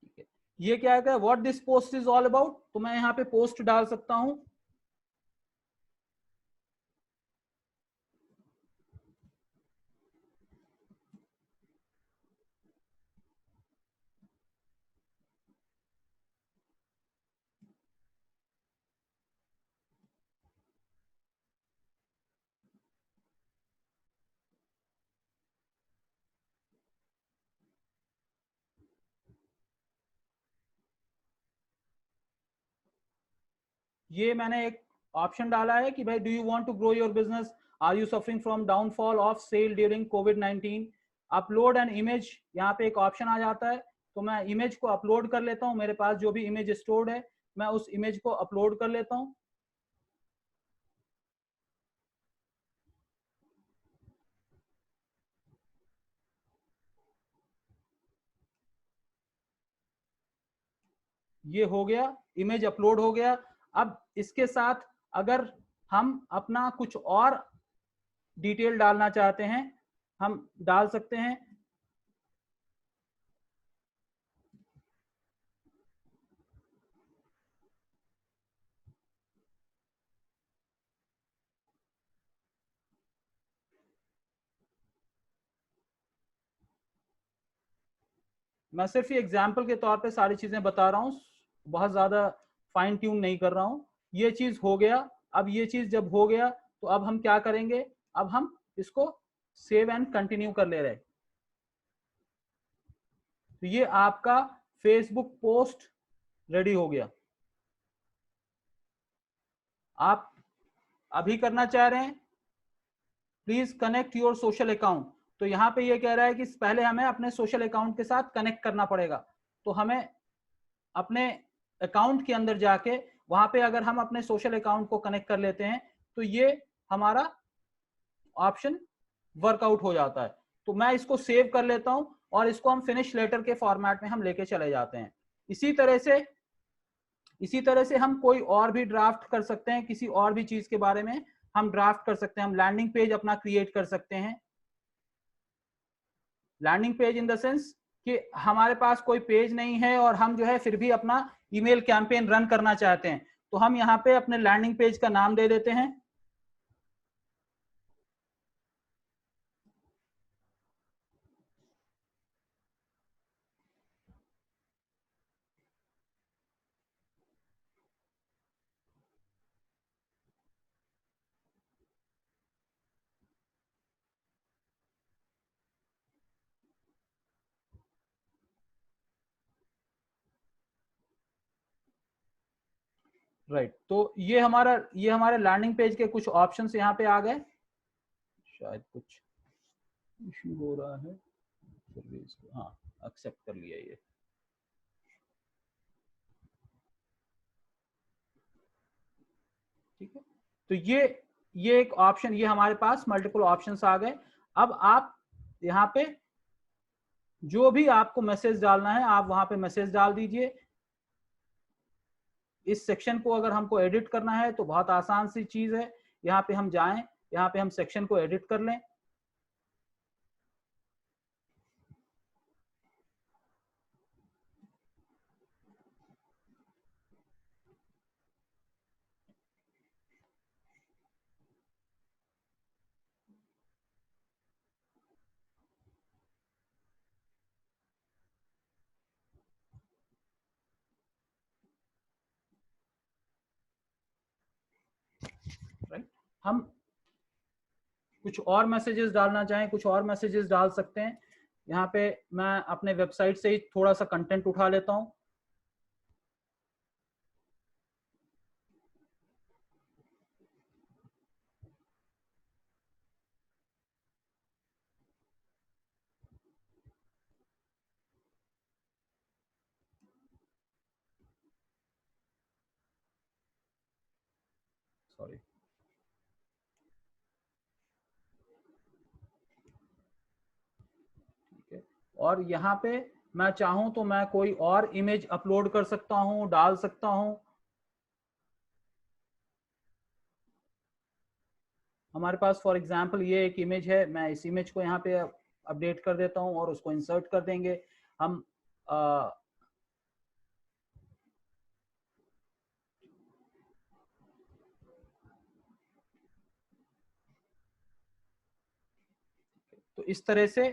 A: ठीक है। ये क्या है, what this post is all about, तो मैं यहाँ पे पोस्ट डाल सकता हूं। ये मैंने एक ऑप्शन डाला है कि भाई, do you want to grow your business, are you suffering from downfall of sale during कोविड-19, अपलोड एन इमेज, यहाँ पे एक ऑप्शन आ जाता है। तो मैं इमेज को अपलोड कर लेता हूँ, मेरे पास जो भी इमेज स्टोर्ड है मैं उस इमेज को अपलोड कर लेता हूँ। ये हो गया, इमेज अपलोड हो गया। अब इसके साथ अगर हम अपना कुछ और डिटेल डालना चाहते हैं हम डाल सकते हैं। मैं सिर्फ ये एग्जाम्पल के तौर पे सारी चीजें बता रहा हूँ, बहुत ज्यादा फाइन ट्यून नहीं कर रहा हूँ। ये चीज हो गया। अब ये चीज जब हो गया तो अब हम क्या करेंगे, अब हम इसको सेव एंड कंटिन्यू कर ले रहे। तो ये आपका फेसबुक पोस्ट रेडी हो गया। आप अभी करना चाह रहे हैं, please connect your social account. तो यहाँ पे ये कह रहा है कि पहले हमें अपने सोशल अकाउंट के साथ कनेक्ट करना पड़ेगा। तो हमें अपने अकाउंट के अंदर जाके वहां पे अगर हम अपने सोशल अकाउंट को कनेक्ट कर लेते हैं तो ये हमारा ऑप्शन वर्कआउट हो जाता है। तो मैं इसको सेव कर लेता हूं और इसको हम फिनिश लेटर के फॉर्मेट में हम लेके चले जाते हैं। इसी तरह से हम कोई और भी ड्राफ्ट कर सकते हैं, किसी और भी चीज के बारे में हम ड्राफ्ट कर सकते हैं। हम लैंडिंग पेज अपना क्रिएट कर सकते हैं। Landing page in the sense कि हमारे पास कोई पेज नहीं है और हम जो है फिर भी अपना ईमेल कैंपेन रन करना चाहते हैं, तो हम यहाँ पे अपने लैंडिंग पेज का नाम दे देते हैं। राइट, तो ये हमारे लैंडिंग पेज के कुछ ऑप्शंस यहाँ पे आ गए। शायद कुछ इश्यू हो रहा है, हाँ एक्सेप्ट कर लिया ये। ठीक है, तो ये एक ऑप्शन, ये हमारे पास मल्टीपल ऑप्शंस आ गए। अब आप यहाँ पे जो भी आपको मैसेज डालना है आप वहां पे मैसेज डाल दीजिए। इस सेक्शन को अगर हमको एडिट करना है तो बहुत आसान सी चीज है, यहाँ पे हम जाएं, यहाँ पे हम सेक्शन को एडिट कर लें। राइट, हम कुछ और मैसेजेस डालना चाहें, कुछ और मैसेजेस डाल सकते हैं। यहाँ पे मैं अपने वेबसाइट से ही थोड़ा सा कंटेंट उठा लेता हूँ। सॉरी, ठीक है। और यहाँ पे मैं चाहूं तो मैं कोई और इमेज अपलोड कर सकता हूँ, डाल सकता हूँ। हमारे पास फॉर एग्जांपल ये एक इमेज है, मैं इस इमेज को यहाँ पे अपडेट कर देता हूँ और उसको इंसर्ट कर देंगे हम। तो इस तरह से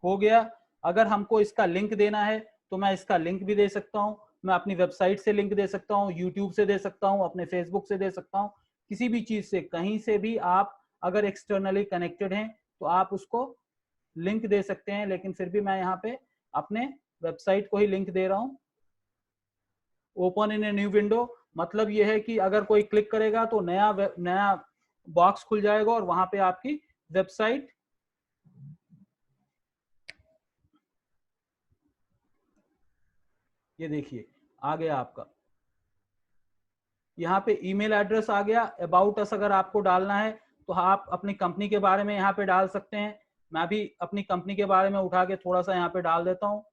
A: हो गया। अगर हमको इसका लिंक देना है तो मैं इसका लिंक भी दे सकता हूँ, मैं अपनी वेबसाइट से लिंक दे सकता हूँ, यूट्यूब से दे सकता हूँ, अपने फेसबुक से दे सकता हूँ, किसी भी चीज से, कहीं से भी आप अगर एक्सटर्नली कनेक्टेड हैं तो आप उसको लिंक दे सकते हैं। लेकिन फिर भी मैं यहाँ पे अपने वेबसाइट को ही लिंक दे रहा हूँ। Open in a new window मतलब ये है कि अगर कोई क्लिक करेगा तो नया बॉक्स खुल जाएगा और वहां पे आपकी वेबसाइट, ये देखिए आ गया आपका। यहाँ पे ईमेल एड्रेस आ गया। अबाउट अस अगर आपको डालना है तो आप अपनी कंपनी के बारे में यहाँ पे डाल सकते हैं। मैं भी अपनी कंपनी के बारे में उठा के थोड़ा सा यहाँ पे डाल देता हूँ।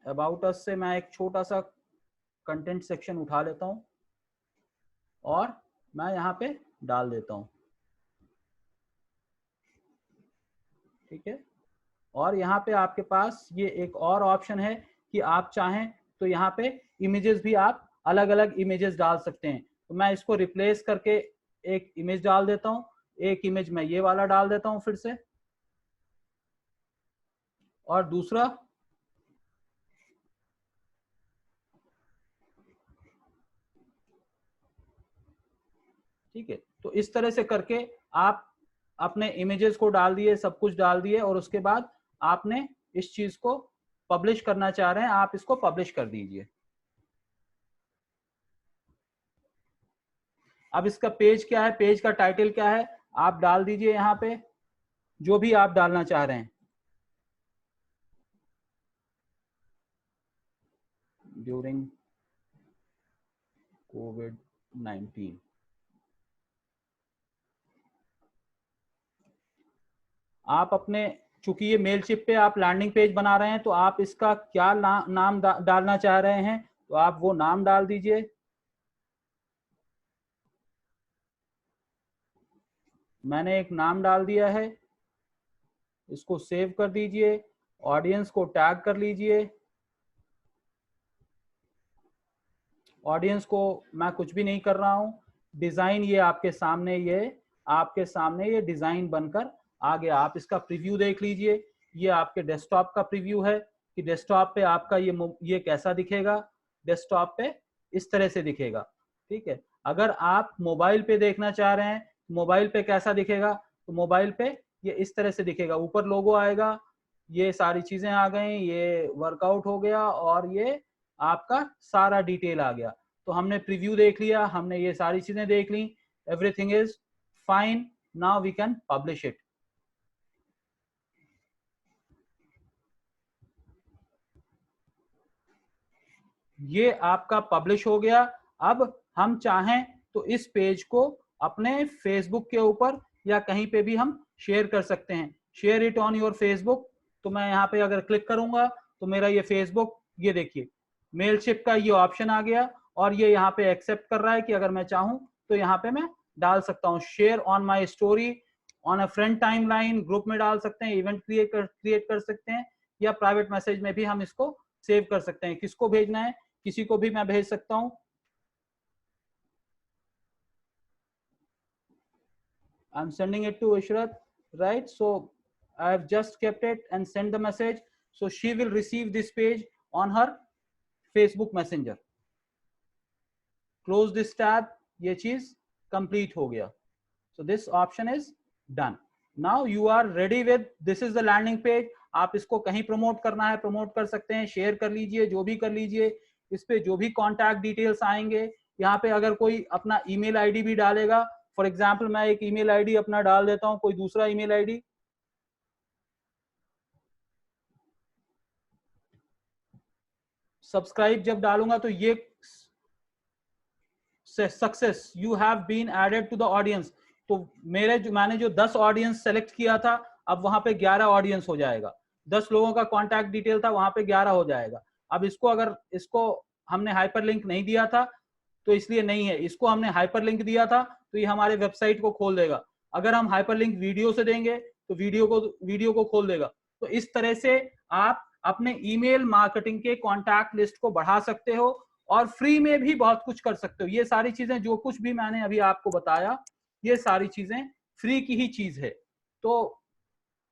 A: अबाउट अस से मैं एक छोटा सा कंटेंट सेक्शन उठा लेता हूँ और मैं यहाँ पे डाल देता हूँ। ठीक है, और यहाँ पे आपके पास ये एक और ऑप्शन है कि आप चाहें तो यहाँ पे इमेजेस भी आप अलग अलग इमेजेस डाल सकते हैं। तो मैं इसको रिप्लेस करके एक इमेज डाल देता हूँ। एक इमेज मैं ये वाला डाल देता हूँ फिर से, और दूसरा ठीक है। तो इस तरह से करके आप अपने इमेजेस को डाल दिए, सब कुछ डाल दिए, और उसके बाद आपने इस चीज को पब्लिश करना चाह रहे हैं, आप इसको पब्लिश कर दीजिए। अब इसका पेज क्या है, पेज का टाइटल क्या है, आप डाल दीजिए यहाँ पे। जो भी आप डालना चाह रहे हैं। ड्यूरिंग COVID-19 आप अपने, चूंकि ये मेलशिप पे आप लैंडिंग पेज बना रहे हैं, तो आप इसका क्या नाम डालना चाह रहे हैं, तो आप वो नाम डाल दीजिए। मैंने एक नाम डाल दिया है, इसको सेव कर दीजिए, ऑडियंस को टैग कर लीजिए। ऑडियंस को मैं कुछ भी नहीं कर रहा हूं, डिजाइन ये आपके सामने ये डिजाइन बनकर आ गया। आप इसका प्रीव्यू देख लीजिए, ये आपके डेस्कटॉप का प्रीव्यू है कि डेस्कटॉप पे आपका ये कैसा दिखेगा। डेस्कटॉप पे इस तरह से दिखेगा, ठीक है। अगर आप मोबाइल पे देखना चाह रहे हैं, मोबाइल पे कैसा दिखेगा, तो मोबाइल पे ये इस तरह से दिखेगा, ऊपर लोगो आएगा, ये सारी चीजें आ गई, ये वर्कआउट हो गया और ये आपका सारा डिटेल आ गया। तो हमने प्रीव्यू देख लिया, हमने ये सारी चीजें देख ली, everything is fine, now we can publish it. ये आपका पब्लिश हो गया। अब हम चाहें तो इस पेज को अपने फेसबुक के ऊपर या कहीं पे भी हम शेयर कर सकते हैं। Share it on your Facebook, तो मैं यहाँ पे अगर क्लिक करूंगा तो मेरा ये फेसबुक, ये देखिए मेलशिप का ये ऑप्शन आ गया और ये यहाँ पे एक्सेप्ट कर रहा है कि अगर मैं चाहूं तो यहाँ पे मैं डाल सकता हूँ। Share on my story, on a friend timeline, group में डाल सकते हैं, इवेंट क्रिएट कर सकते हैं, या प्राइवेट मैसेज में भी हम इसको सेव कर सकते हैं। किसको भेजना है, किसी को भी मैं भेज सकता हूं। I'm sending it to Ishrat, right? So I've just kept it and sent the message. So she will receive this page on her Facebook Messenger. Close this tab. ये चीज complete हो गया. So this option is done. Now you are ready with, this is the landing page. आप इसको कहीं promote करना है, promote कर सकते हैं, शेयर कर लीजिए, जो भी कर लीजिए। इस पे जो भी कॉन्टैक्ट डिटेल्स आएंगे, यहाँ पे अगर कोई अपना ईमेल आईडी भी डालेगा, फॉर एग्जाम्पल मैं एक ईमेल आईडी अपना डाल देता हूं, कोई दूसरा ईमेल आईडी। सब्सक्राइब जब डालूंगा तो ये success, you have been added to the audience. तो मैंने जो 10 ऑडियंस सेलेक्ट किया था, अब वहां पे 11 ऑडियंस हो जाएगा। 10 लोगों का कॉन्टैक्ट डिटेल था, वहां पे 11 हो जाएगा। अब इसको हमने हाइपरलिंक नहीं दिया था तो इसलिए नहीं है, इसको हमने हाइपरलिंक दिया था तो ये हमारे वेबसाइट को खोल देगा। अगर हम हाइपरलिंक वीडियो से देंगे तो वीडियो को खोल देगा। तो इस तरह से आप अपने ईमेल मार्केटिंग के कॉन्टैक्ट लिस्ट को बढ़ा सकते हो और फ्री में भी बहुत कुछ कर सकते हो। ये सारी चीजें जो कुछ भी मैंने अभी आपको बताया, ये सारी चीजें फ्री की ही चीज है। तो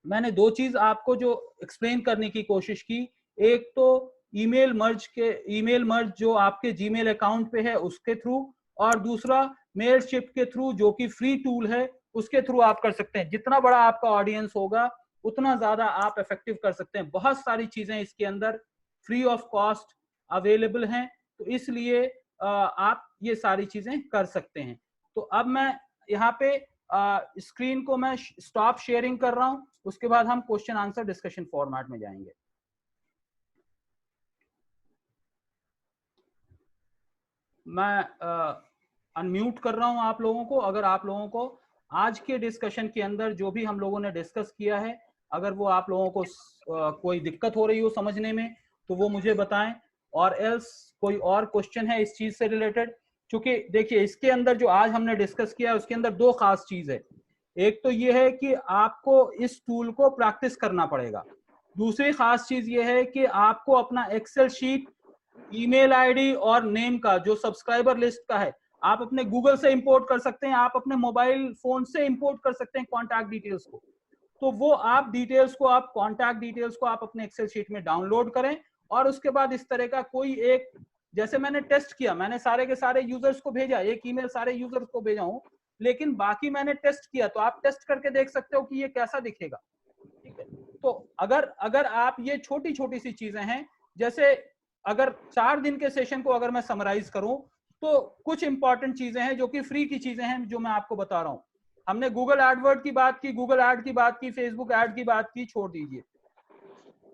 A: मैंने दो चीज आपको जो एक्सप्लेन करने की कोशिश की, एक तो ईमेल मर्ज जो आपके जीमेल अकाउंट पे है उसके थ्रू, और दूसरा मेलशिप के थ्रू जो कि फ्री टूल है उसके थ्रू आप कर सकते हैं। जितना बड़ा आपका ऑडियंस होगा उतना ज्यादा आप इफेक्टिव कर सकते हैं। बहुत सारी चीजें इसके अंदर फ्री ऑफ कॉस्ट अवेलेबल हैं, तो इसलिए आप ये सारी चीजें कर सकते हैं। तो अब मैं यहाँ पे स्क्रीन को मैं स्टॉप शेयरिंग कर रहा हूं, उसके बाद हम क्वेश्चन आंसर डिस्कशन फॉर्मेट में जाएंगे। मैं अनम्यूट कर रहा हूं आप लोगों को। अगर आप लोगों को आज के डिस्कशन के अंदर जो भी हम लोगों ने डिस्कस किया है, अगर वो आप लोगों को कोई दिक्कत हो रही हो समझने में तो वो मुझे बताएं, और एल्स कोई और क्वेश्चन है इस चीज से रिलेटेड। क्योंकि देखिए इसके अंदर जो आज हमने डिस्कस किया है उसके अंदर दो खास चीज है। एक तो ये है कि आपको इस टूल को प्रैक्टिस करना पड़ेगा। दूसरी खास चीज ये है कि आपको अपना एक्सेल शीट, ईमेल आईडी और नेम का जो सब्सक्राइबर लिस्ट का है, आप अपने गूगल से इंपोर्ट कर सकते हैं, आप अपने मोबाइल फोन से इंपोर्ट कर सकते हैं कॉन्टैक्ट डिटेल्स को। तो वो आप डिटेल्स को, आप कॉन्टैक्ट डिटेल्स को आप अपने एक्सेल शीट में डाउनलोड करें, और उसके बाद इस तरह का कोई एक, जैसे मैंने टेस्ट किया, मैंने सारे के सारे यूजर्स को भेजा, एक ईमेल सारे यूजर्स को भेजा हूं, लेकिन बाकी मैंने टेस्ट किया, तो आप टेस्ट करके देख सकते हो कि ये कैसा दिखेगा। ठीक है, तो अगर आप ये छोटी छोटी सी चीजें हैं, जैसे अगर 4 दिन के सेशन को अगर मैं समराइज करूं तो कुछ इंपॉर्टेंट चीजें हैं जो कि फ्री की चीजें हैं जो मैं आपको बता रहा हूं। हमने गूगल एडवर्ड की बात की, गूगल एड की बात की, फेसबुक एड की बात की, छोड़ दीजिए।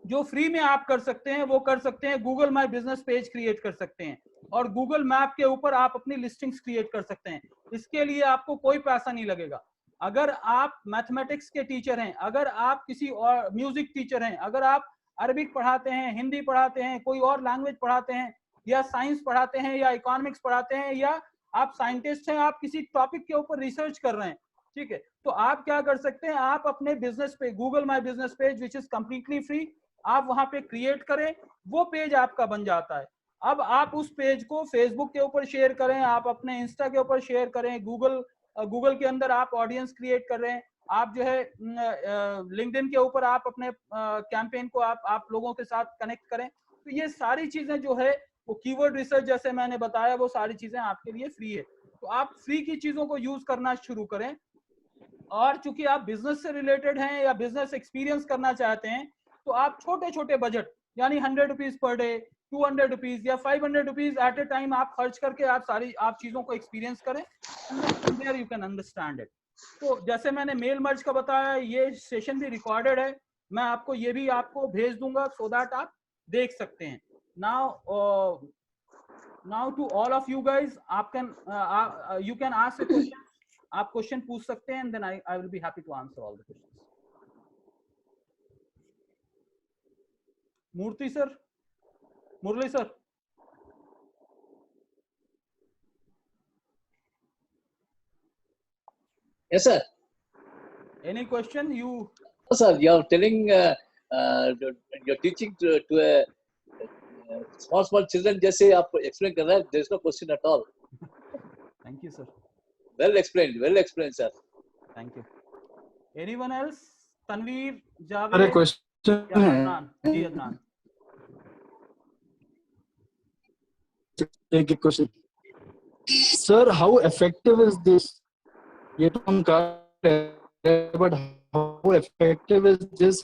A: जो फ्री में आप कर सकते हैं वो कर सकते हैं, Google my business page create कर सकते हैं और गूगल मैप के ऊपर आप अपनी लिस्टिंग्स क्रिएट कर सकते हैं। इसके लिए आपको कोई पैसा नहीं लगेगा। अगर आप मैथमेटिक्स के टीचर हैं, अगर आप किसी और म्यूजिक टीचर हैं, अगर आप अरबिक पढ़ाते हैं, हिंदी पढ़ाते हैं, कोई और लैंग्वेज पढ़ाते हैं, या साइंस पढ़ाते हैं, या इकोनॉमिक्स पढ़ाते हैं, या आप साइंटिस्ट हैं, आप किसी टॉपिक के ऊपर रिसर्च कर रहे हैं, ठीक है, तो आप क्या कर सकते हैं, आप अपने बिजनेस पे Google my business page which is completely free, आप वहां पे क्रिएट करें, वो पेज आपका बन जाता है। अब आप उस पेज को फेसबुक के ऊपर शेयर करें, आप अपने इंस्टा के ऊपर शेयर करें, गूगल के अंदर आप ऑडियंस क्रिएट कर रहे हैं, आप जो है लिंक्डइन के ऊपर आप अपने कैंपेन को आप लोगों के साथ कनेक्ट करें। तो ये सारी चीजें जो है वो कीवर्ड रिसर्च जैसे मैंने बताया, वो सारी चीजें आपके लिए फ्री है। तो आप फ्री की चीजों को यूज करना शुरू करें। और चूंकि आप बिजनेस से रिलेटेड हैं या बिजनेस एक्सपीरियंस करना चाहते हैं, तो आप छोटे छोटे बजट यानी 100 रुपीज पर डे, 200 रुपीज या 500 रुपीज एट ए टाइम आप खर्च करके आप चीजों को एक्सपीरियंस करें, यू कैन अंडरस्टैंड इट। तो जैसे मैंने मेल मर्ज का बताया, ये सेशन भी रिकॉर्डेड है, मैं आपको ये भी आपको भेज दूंगा सो दैट आप देख सकते हैं। Now to all of you guys, आप can you can ask a question, आप क्वेश्चन पूछ सकते हैं, then I will be happy to answer all the questions. Murthy sir, Murali sir.
B: Yes, sir.
A: Any question? You?
B: No, sir, you're telling, you're teaching to a small children. जैसे आप explain कर रहे हैं, there is no question at all.
A: Thank you, sir.
B: Well explained, sir.
A: Thank you. Anyone else? Tanveer, Javed?
D: अरे question है।
A: अदनान, जी अदनान।
D: एक question sir, how effective is this? ये तो हम कर रहे हैं, but how effective is this?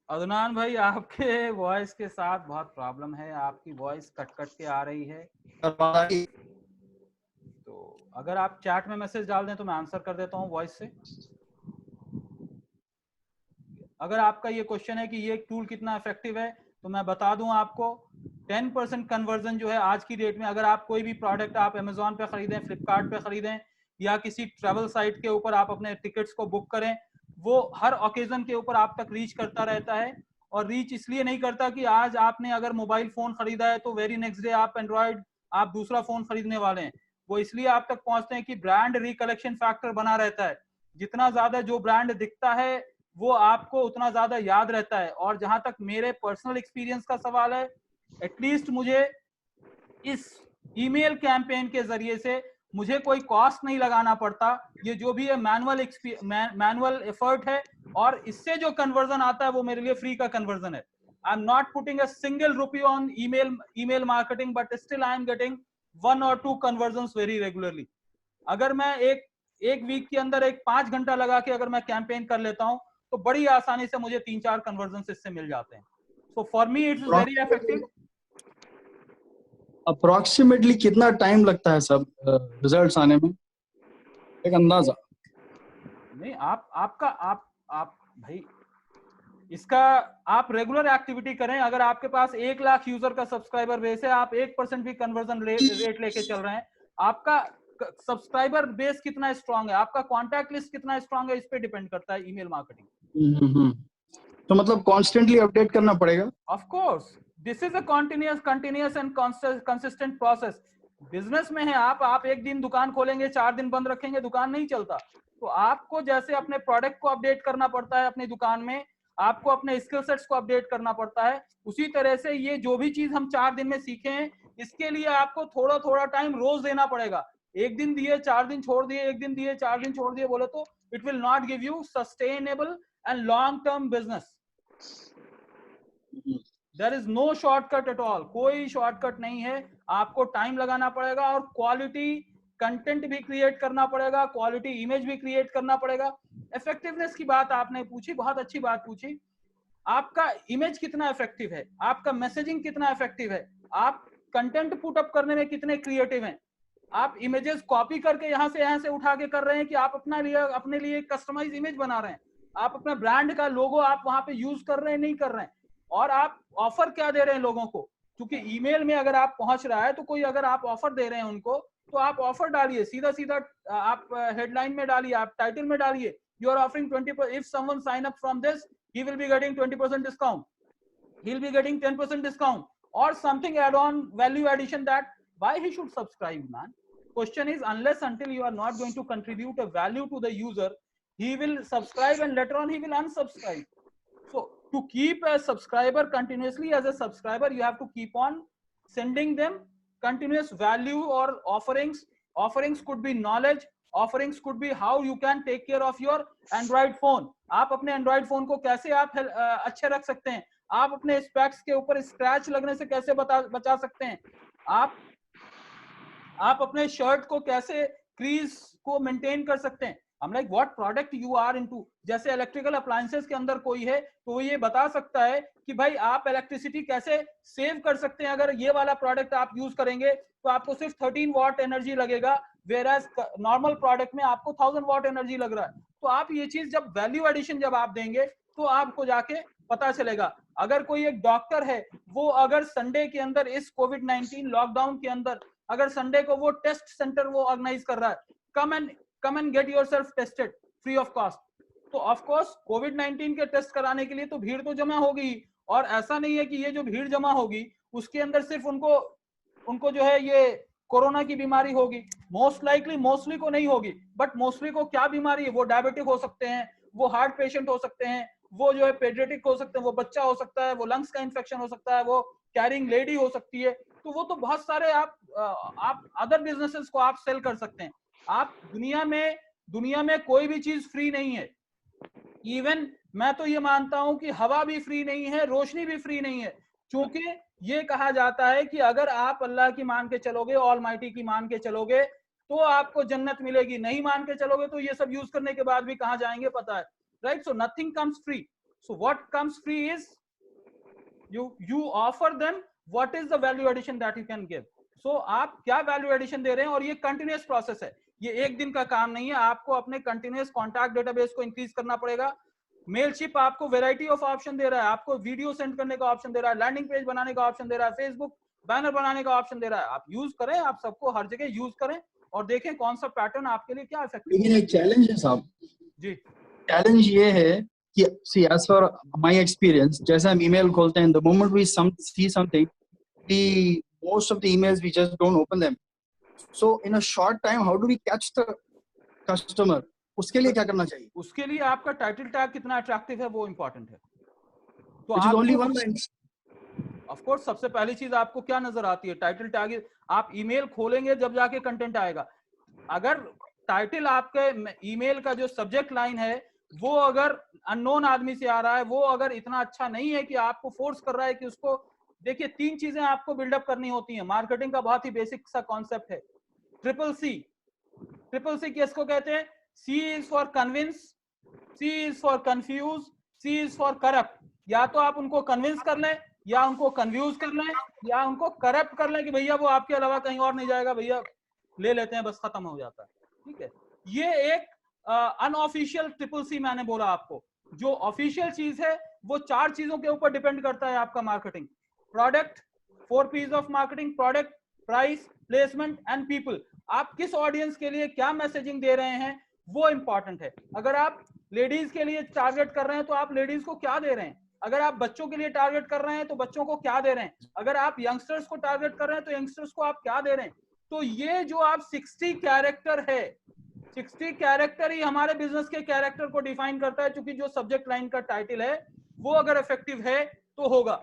A: Adnan भाई, आपके वॉइस के साथ बहुत प्रॉब्लम है, आपकी वॉइस कट कट के आ रही है, तो अगर आप चैट में मैसेज डाल दें तो मैं आंसर कर देता हूँ वॉइस से। अगर आपका ये क्वेश्चन है कि ये टूल कितना इफेक्टिव है, तो मैं बता दूं आपको, 10% कन्वर्जन जो है आज की डेट में, अगर आप कोई भी प्रोडक्ट आप अमेजोन पे खरीदें, फ्लिपकार्ट पे खरीदें, या किसी ट्रैवल साइट के ऊपर आप अपने टिकट्स को बुक करें, वो हर ओकेजन के ऊपर आप तक रीच करता रहता है। और रीच इसलिए नहीं करता कि आज आपने अगर मोबाइल फोन खरीदा है तो वेरी नेक्स्ट डे आप एंड्रॉइड, आप दूसरा फोन खरीदने वाले हैं। वो इसलिए आप तक पहुंचते हैं कि ब्रांड रिकलेक्शन फैक्टर बना रहता है। जितना ज्यादा जो ब्रांड दिखता है वो आपको उतना ज्यादा याद रहता है। और जहां तक मेरे पर्सनल एक्सपीरियंस का सवाल है, एटलीस्ट मुझे इस ईमेल कैंपेन के जरिए से मुझे कोई कॉस्ट नहीं लगाना पड़ता। ये जो भी है मैनुअल एफर्ट है, और इससे जो कन्वर्जन आता है वो मेरे लिए फ्री का कन्वर्जन है। I am not putting a single rupee on email marketing, but still I am getting 1 or 2 convergence very regularly. अगर मैं एक वीक के अंदर 5 घंटा लगा के अगर मैं कैंपेन कर लेता हूं, तो बड़ी आसानी से मुझे 3-4 कन्वर्जन इससे मिल जाते हैं। So for me it's very effective.
D: Approximately कितना टाइम लगता है सब रिजल्ट्स आने में, एक अंदाजा?
A: नहीं, आप भाई इसका आप रेगुलर एक्टिविटी करें। अगर आपके पास 1 लाख यूजर का सब्सक्राइबर बेस है, आप 1% भी कन्वर्जन रेट लेके चल रहे हैं, आपका सब्सक्राइबर बेस कितना स्ट्रांग है, आपका कॉन्टैक्ट लिस्ट कितना स्ट्रांग है, इस पे डिपेंड करता है ईमेल मार्केटिंग।
D: तो मतलब कॉन्स्टेंटली अपडेट करना पड़ेगा।
A: Of course, this is a continuous and consistent process. Business में है आप एक दिन दुकान खोलेंगे, 4 दिन बंद रखेंगे, दुकान नहीं चलता। तो आपको जैसे अपने प्रोडक्ट को अपडेट करना पड़ता है अपनी दुकान में, आपको अपने स्किल सेट्स को अपडेट करना पड़ता है, उसी तरह से ये जो भी चीज हम 4 दिन में सीखे हैं, इसके लिए आपको थोड़ा थोड़ा टाइम रोज देना पड़ेगा। एक दिन दिए 4 दिन छोड़ दिए, एक दिन दिए 4 दिन छोड़ दिए बोले तो it will not give you sustainable and long term business. There is no shortcut at all, कोई शॉर्टकट नहीं है। आपको टाइम लगाना पड़ेगा और क्वालिटी कंटेंट भी क्रिएट करना पड़ेगा, क्वालिटी इमेज भी क्रिएट करना पड़ेगा। इफेक्टिवनेस की बात आपने पूछी, बहुत अच्छी बात पूछी। आपका इमेज कितना इफेक्टिव है, आपका मैसेजिंग कितना इफेक्टिव है, आप कंटेंट पुट अप करने में कितने क्रिएटिव हैं, आप इमेजेस कॉपी करके यहाँ से उठा के कर रहे हैं कि आप अपने लिए कस्टमाइज इमेज बना रहे हैं, आप अपना ब्रांड का लोगो आप वहां पे यूज कर रहे हैं नहीं कर रहे हैं, और आप ऑफर क्या दे रहे हैं लोगों को, क्योंकि ईमेल में अगर आप पहुंच रहा है तो कोई अगर आप ऑफर दे रहे हैं उनको तो आप ऑफर डालिए, सीधा सीधा आप हेडलाइन में डालिए, आप टाइटल में डालिए, you are offering 20%, if someone sign up from this he will be getting 20% discount, he'll be getting 10% discount, or something add on value addition, that why he should subscribe, man. Question is, unless until you are not going to contribute a value to the user, he will subscribe and later on he will unsubscribe. So to keep a subscriber continuously as a subscriber, you have to keep on sending them continuous value or offerings. Offerings could be knowledge, offerings could be how you can take care of your Android phone. आप अपने Android phone को कैसे आप अच्छे रख सकते हैं, आप अपने स्पेक्स के ऊपर स्क्रैच लगने से कैसे बचा सकते हैं, आप अपने शर्ट को कैसे क्रीज को मेंटेन कर सकते हैं. हम like what product you are into. जैसे इलेक्ट्रिकल अप्लायंसेस के अंदर कोई है तो वो ये बता सकता है कि भाई आप इलेक्ट्रिसिटी कैसे सेव कर सकते हैं, अगर ये वाला प्रोडक्ट आप यूज करेंगे तो आपको सिर्फ 13 वॉट एनर्जी लगेगा, वेयरएज नॉर्मल प्रोडक्ट में आपको 1000 वॉट एनर्जी लग रहा है. तो आप ये चीज जब वैल्यू एडिशन जब आप देंगे तो आपको जाके पता चलेगा. अगर कोई एक डॉक्टर है वो अगर संडे के अंदर इस कोविड-19 लॉकडाउन के अंदर अगर संडे को वो टेस्ट सेंटर वो ऑर्गेनाइज कर रहा है, come and get yourself tested free of cost, तो ऑफ कोर्स कोविड-19 के टेस्ट कराने के लिए तो भीड़ तो जमा होगी. और ऐसा नहीं है कि ये जो भीड़ जमा होगी उसके अंदर सिर्फ उनको जो है ये कोरोना की बीमारी होगी. मोस्टली को नहीं होगी, बट मोस्टली को क्या बीमारी है, वो डायबिटिक हो सकते हैं, वो हार्ट पेशेंट हो सकते हैं, वो जो है पेडियाट्रिक हो सकते हैं, वो बच्चा हो सकता है, वो लंग्स का इंफेक्शन हो सकता है, वो कैरिंग लेडी हो सकती है. तो वो तो बहुत सारे आप अदर बिजनेसेस को आप सेल कर सकते हैं. आप दुनिया में कोई भी चीज फ्री नहीं है. इवन मैं तो ये मानता हूं कि हवा भी फ्री नहीं है, रोशनी भी फ्री नहीं है, क्योंकि ये कहा जाता है कि अगर आप अल्लाह की मान के चलोगे, ऑलमाइटी की मान के चलोगे तो आपको जन्नत मिलेगी, नहीं मान के चलोगे तो ये सब यूज करने के बाद भी कहां जाएंगे पता है, right. So nothing comes free. So what comes free is you offer them what is the value addition that you can give. So आप क्या वैल्यू एडिशन दे रहे हैं, और ये कंटिन्यूअस प्रोसेस है, ये एक दिन का काम नहीं है. आपको अपने कंटिन्यूअस कॉन्टैक्ट डेटाबेस को इंक्रीज करना पड़ेगा. मेलशिप आपको वैरायटी ऑफ ऑप्शन दे रहा है, आपको वीडियो सेंड करने का ऑप्शन दे रहा है, लैंडिंग पेज बनाने का ऑप्शन दे रहा है, फेसबुक बैनर बनाने का ऑप्शन दे रहा है. आप यूज करें, आप सबको हर जगह यूज करें और देखें कौन सा पैटर्न आपके लिए क्या इफेक्टिव.
D: लेकिन एक चैलेंज है साहब
A: जी.
D: चैलेंज ये है कि see as for my experience, जैसे हम ईमेल खोलते हैं, the moment we see something, most of the emails we just don't open them. So in a short time, how do we catch the customer? उसके लिए क्या करना चाहिए?
A: उसके लिए आपका टाइटल टैग कितना अट्रैक्टिव है वो इंपॉर्टेंट है. तो
D: Which is only one line.
A: Of course सबसे पहली चीज आपको क्या नजर आती है, टाइटल टैग. आप ईमेल खोलेंगे जब जाके कंटेंट आएगा. अगर टाइटल आपके ईमेल का जो सब्जेक्ट लाइन है वो अगर अननोन आदमी से आ रहा है, वो अगर इतना अच्छा नहीं है कि आपको फोर्स कर रहा है कि उसको, देखिए 3 चीजें आपको बिल्डअप करनी होती हैं. मार्केटिंग का बहुत ही बेसिक सा कॉन्सेप्ट है, ट्रिपल सी किसको कहते हैं? C is for convince, C is for confuse, C is for corrupt. या तो आप उनको कन्विंस कर लें, या उनको कंफ्यूज कर लें, या उनको करप्ट कर लें कि भैया वो आपके अलावा कहीं और नहीं जाएगा, भैया ले लेते हैं, बस खत्म हो जाता है. ठीक है, ये एक अनऑफिशियल ट्रिपल सी मैंने बोला आपको. जो ऑफिशियल चीज है वो 4 चीजों के ऊपर डिपेंड करता है आपका marketing. Product, 4 P's of marketing, product, price, placement and people. आप किस ऑडियंस के लिए क्या मैसेजिंग दे रहे हैं वो इंपॉर्टेंट है. अगर आप लेडीज के लिए टारगेट कर रहे हैं तो आप लेडीज को क्या दे रहे हैं, अगर आप बच्चों के लिए टारगेट कर रहे हैं तो बच्चों को क्या दे रहे हैं, अगर आप यंगस्टर्स को टारगेट कर रहे हैं तो यंगस्टर्स को आप क्या दे रहे हैं. तो ये जो आप 60 कैरेक्टर है, 60 कैरेक्टर ही हमारे बिजनेस के कैरेक्टर को डिफाइन करता है. क्योंकि जो सब्जेक्ट लाइन का टाइटल है वो अगर इफेक्टिव है तो होगा.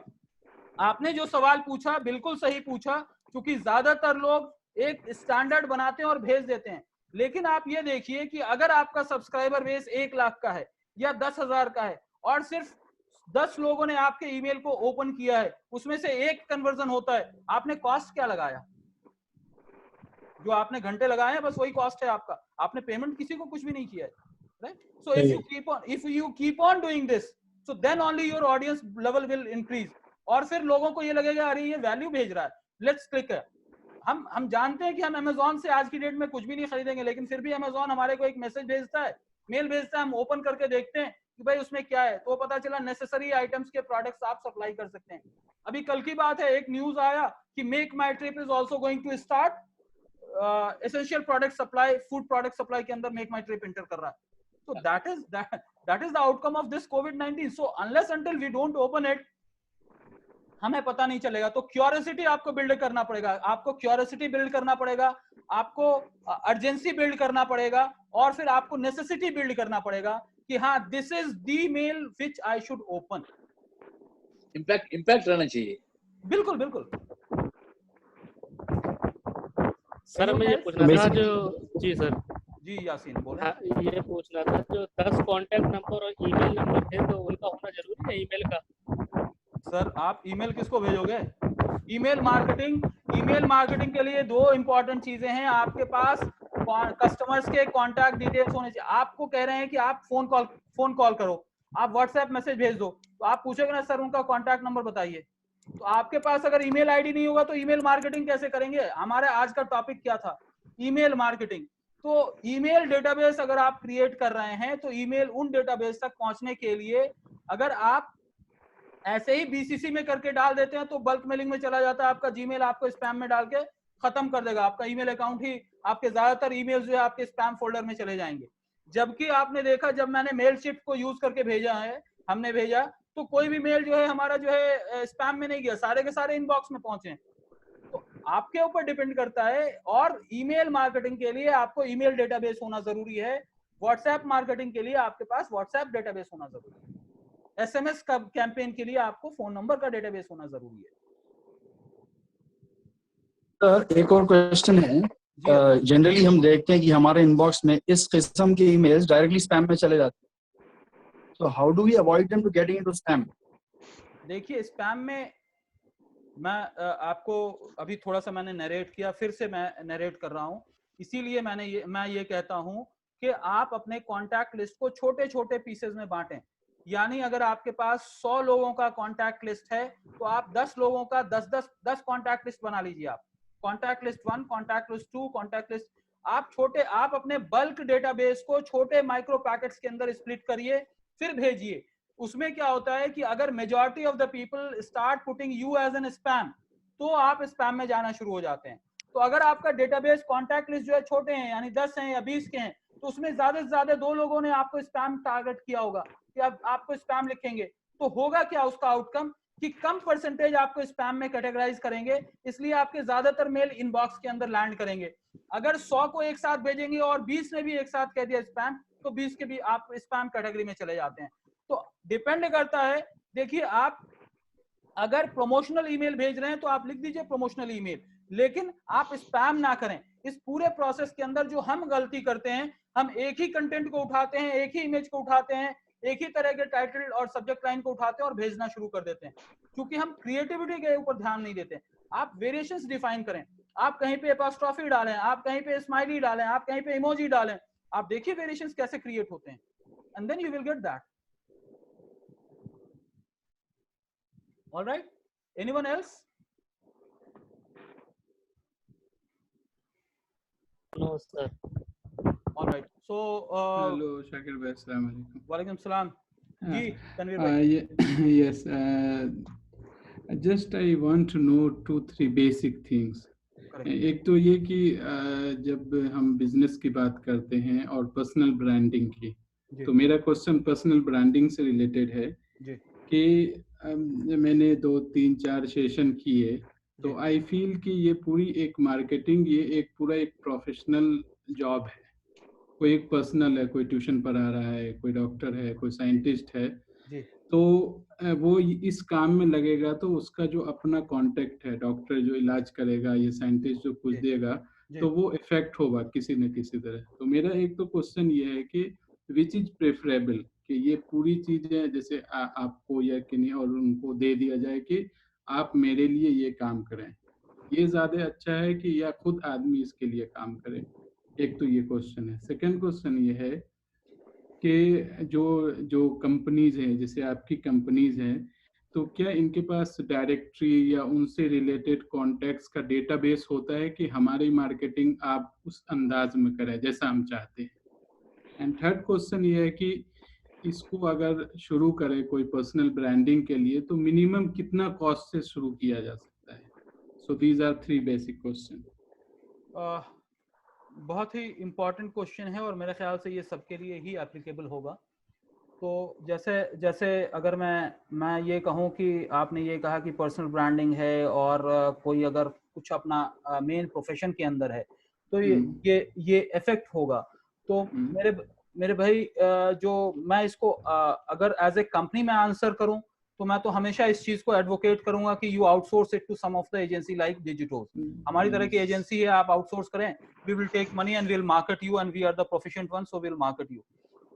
A: आपने जो सवाल पूछा बिल्कुल सही पूछा, क्योंकि ज्यादातर लोग एक स्टैंडर्ड बनाते हैं और भेज देते हैं. लेकिन आप ये देखिए कि अगर आपका सब्सक्राइबर बेस 1 लाख का है या 10,000 का है और सिर्फ 10 लोगों ने आपके ईमेल को ओपन किया है, उसमें से एक कन्वर्जन होता है, आपने कॉस्ट क्या लगाया? जो आपने घंटे लगाए हैं बस वही कॉस्ट है आपका. आपने पेमेंट किसी को कुछ भी नहीं किया है, right. So if you keep on doing this, so then only your audience level will increase. और फिर लोगों को ये लगेगा अरे ये वैल्यू भेज रहा है, लेट्स क्लिक। हम जानते हैं कि हम अमेजोन से आज की डेट में कुछ भी नहीं खरीदेंगे, लेकिन फिर भी अमेजोन हमारे को एक मैसेज भेजता है, मेल भेजता है, हम ओपन करके देखते हैं कि भाई उसमें क्या है, तो पता चला नेसेसरी आइटम्स के प्रोडक्ट्स आप सप्लाई कर सकते हैं। अभी कल की बात है, एक न्यूज आया कि Make My Trip is also going to start essential product supply, food product supply के अंदर मेक माई ट्रिप एंटर कर रहा है। So that is the outcome of this COVID-19. So unless until we don't open it, हमें पता नहीं चलेगा। तो क्यूरियोसिटी आपको बिल्ड करना पड़ेगा, आपको क्यूरियोसिटी बिल्ड करना पड़ेगा, आपको अर्जेंसी बिल्ड करना पड़ेगा, और फिर आपको नेसेसिटी बिल्ड करना पड़ेगा कि हाँ this is the mail which I should open.
B: Impact रहना चाहिए।
A: बिल्कुल बिल्कुल।
E: सर मैं ये पूछना था जो, जी सर
A: जी यासीन बोले।
E: हाँ, ये पूछना था जो 10 कॉन्टैक्ट नंबर और ईमेल नंबर थे तो उनका होना जरूरी है ईमेल का?
A: सर आप ईमेल किसको भेजोगे? ईमेल मार्केटिंग के लिए दो इंपॉर्टेंट चीजें हैं, आपके पास कस्टमर्स के कॉन्टैक्ट डिटेल्स होने चाहिए। आपको कह रहे हैं कि आप फोन कॉल करो, आप व्हाट्सएप मैसेज भेज दो, तो आप पूछोगे ना सर उनका कॉन्टैक्ट नंबर बताइए। तो आपके पास अगर ईमेल आईडी नहीं होगा तो ईमेल मार्केटिंग कैसे करेंगे? हमारे आज का टॉपिक क्या था? Email marketing. तो ईमेल डेटाबेस अगर आप क्रिएट कर रहे हैं तो ईमेल उन डेटाबेस तक पहुंचने के लिए अगर आप ऐसे ही बीसीसी में करके डाल देते हैं तो बल्क मेलिंग में चला जाता है, आपका जीमेल आपको स्पैम में डाल के खत्म कर देगा, आपका ईमेल अकाउंट ही, आपके ज्यादातर ईमेल जो है आपके स्पैम फोल्डर में चले जाएंगे। जबकि आपने देखा जब मैंने मेल शिफ्ट को यूज करके भेजा है, हमने भेजा तो कोई भी मेल जो है हमारा जो है स्पैम में नहीं गया, सारे के सारे इनबॉक्स में पहुंचे। तो आपके ऊपर डिपेंड करता है। और ईमेल मार्केटिंग के लिए आपको ईमेल डेटाबेस होना जरूरी है, व्हाट्सएप मार्केटिंग के लिए आपके पास व्हाट्सएप डेटाबेस होना जरूरी है, एसएमएस का कैंपेन के लिए आपको फोन नंबर का डेटाबेस होना जरूरी है।
D: एक और क्वेश्चन है, जनरली हम देखते हैं कि हमारे इनबॉक्स में इस किस्म के ईमेल्स डायरेक्टली स्पैम में चले जाते हैं, तो how do we avoid them to getting into spam?
A: देखिए स्पैम में मैं आपको अभी थोड़ा सा मैंने नरेट किया, फिर से मैं नरेट कर रहा हूं, इसीलिए मैं ये कहता हूं कि आप अपने कॉन्टैक्ट लिस्ट को छोटे छोटे पीसेस में बांटें। यानी अगर आपके पास 100 लोगों का कॉन्टैक्ट लिस्ट है तो आप 10 लोगों का 10 कॉन्टैक्ट लिस्ट बना लीजिए। आप contact list 1, contact list 2, contact list, आप अपने बल्क डेटाबेस को छोटे माइक्रो पैकेट्स के अंदर स्प्लिट करिए, फिर भेजिए। उसमें क्या होता है कि अगर majority of the people start putting you as an spam तो आप स्पैम में जाना शुरू हो जाते हैं। तो अगर आपका डेटाबेस कॉन्टैक्ट लिस्ट जो है छोटे हैं, यानी 10 हैं या 20 के हैं, तो उसमें ज्यादा से ज्यादा 2 लोगों ने आपको स्पैम टारगेट किया होगा कि अब आपको स्पैम लिखेंगे, तो होगा क्या उसका आउटकम कि कम परसेंटेज आपको स्पैम में कैटेगराइज करेंगे, इसलिए आपके ज्यादातर मेल इनबॉक्स के अंदर लैंड करेंगे। अगर 100 को एक साथ भेजेंगे और 20 ने भी एक साथ कह दिया स्पैम, तो 20 के भी आप स्पैम कैटेगरी में चले जाते हैं। तो डिपेंड करता है। देखिए आप अगर प्रमोशनल ईमेल भेज रहे हैं तो आप लिख दीजिए प्रमोशनल ईमेल, लेकिन आप स्पैम ना करें। इस पूरे प्रोसेस के अंदर जो हम गलती करते हैं, हम एक ही कंटेंट को उठाते हैं, एक ही इमेज को उठाते हैं, एक ही तरह के टाइटल और सब्जेक्ट लाइन को उठाते हैं और भेजना शुरू कर देते हैं, क्योंकि हम क्रिएटिविटी के ऊपर ध्यान नहीं देते। आप वेरिएशंस डिफाइन करें, आप कहीं पे एपोस्ट्रोफी डालें, आप कहीं पे स्माइली डालें, आप कहीं पे इमोजी डालें, आप देखिए वेरिएशंस कैसे क्रिएट होते हैं, and then you will get that. All right, anyone else?
E: No sir.
A: All right, so
F: hello Shakir bhai, assalamu alaikum.
A: Walaikum salam. Ji Tanveer bhai.
F: Yes, just I want to know 2-3 basic things. एक तो ये कि जब हम business की बात करते हैं और पर्सनल ब्रांडिंग की, तो मेरा क्वेश्चन पर्सनल ब्रांडिंग से रिलेटेड है कि मैंने 2-3-4 सेशन किए, तो आई फील कि ये पूरी एक मार्केटिंग, ये एक पूरा एक प्रोफेशनल जॉब है। कोई एक पर्सनल है, कोई ट्यूशन पढ़ा रहा है, कोई डॉक्टर है, कोई साइंटिस्ट है, तो वो इस काम में लगेगा तो उसका जो अपना कॉन्टेक्ट है, डॉक्टर जो इलाज करेगा, ये साइंटिस्ट जो कुछ देगा, तो वो इफेक्ट होगा किसी न किसी तरह। तो मेरा एक तो क्वेश्चन ये है कि विच इज प्रेफरेबल, कि ये पूरी चीजें जैसे आपको या किन्हीं और उनको दे दिया जाए कि आप मेरे लिए ये काम करें, ये ज्यादा अच्छा है कि या खुद आदमी इसके लिए काम करे? एक तो ये क्वेश्चन है। सेकंड क्वेश्चन ये है कि जो कंपनीज हैं, जैसे आपकी कंपनीज हैं, तो क्या इनके पास डायरेक्टरी या उनसे रिलेटेड कॉन्टैक्ट्स का डेटाबेस होता है कि हमारी मार्केटिंग आप उस अंदाज में करें जैसा हम चाहते हैं? एंड थर्ड क्वेश्चन ये है कि इसको अगर शुरू करें कोई पर्सनल ब्रांडिंग के लिए तो मिनिमम कितना कॉस्ट से शुरू किया जा सकता है? So these are 3 basic question.
A: बहुत ही इम्पोर्टेंट क्वेश्चन है और मेरे ख्याल से ये सबके लिए ही एप्लीकेबल होगा। तो जैसे अगर मैं ये कहूँ कि आपने ये कहा कि पर्सनल ब्रांडिंग है और कोई अगर कुछ अपना मेन प्रोफेशन के अंदर है तो ये इफेक्ट होगा। तो मेरे भाई जो मैं इसको अगर एज ए कंपनी में आंसर करूं तो मैं तो हमेशा इस चीज को एडवोकेट करूंगा कि you outsource it to some of the agency like Digitos. हमारी तरह की एजेंसी है, आप आउटसोर्स करें, we will take money and will market you and we are the proficient one, so will market you.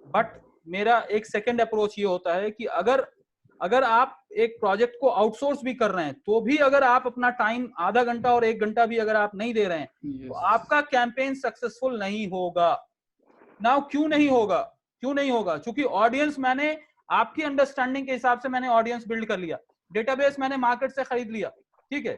A: But मेरा एक second approach ये होता है कि अगर आप एक प्रोजेक्ट को आउटसोर्स भी कर रहे हैं तो भी अगर आप अपना टाइम आधा घंटा और 1 घंटा भी अगर आप नहीं दे रहे हैं तो आपका कैंपेन सक्सेसफुल नहीं होगा। नाउ क्यों नहीं होगा? क्योंकि ऑडियंस मैंने आपकी अंडरस्टैंडिंग के हिसाब से मैंने ऑडियंस बिल्ड कर लिया, डेटाबेस मैंने मार्केट से खरीद लिया, ठीक है,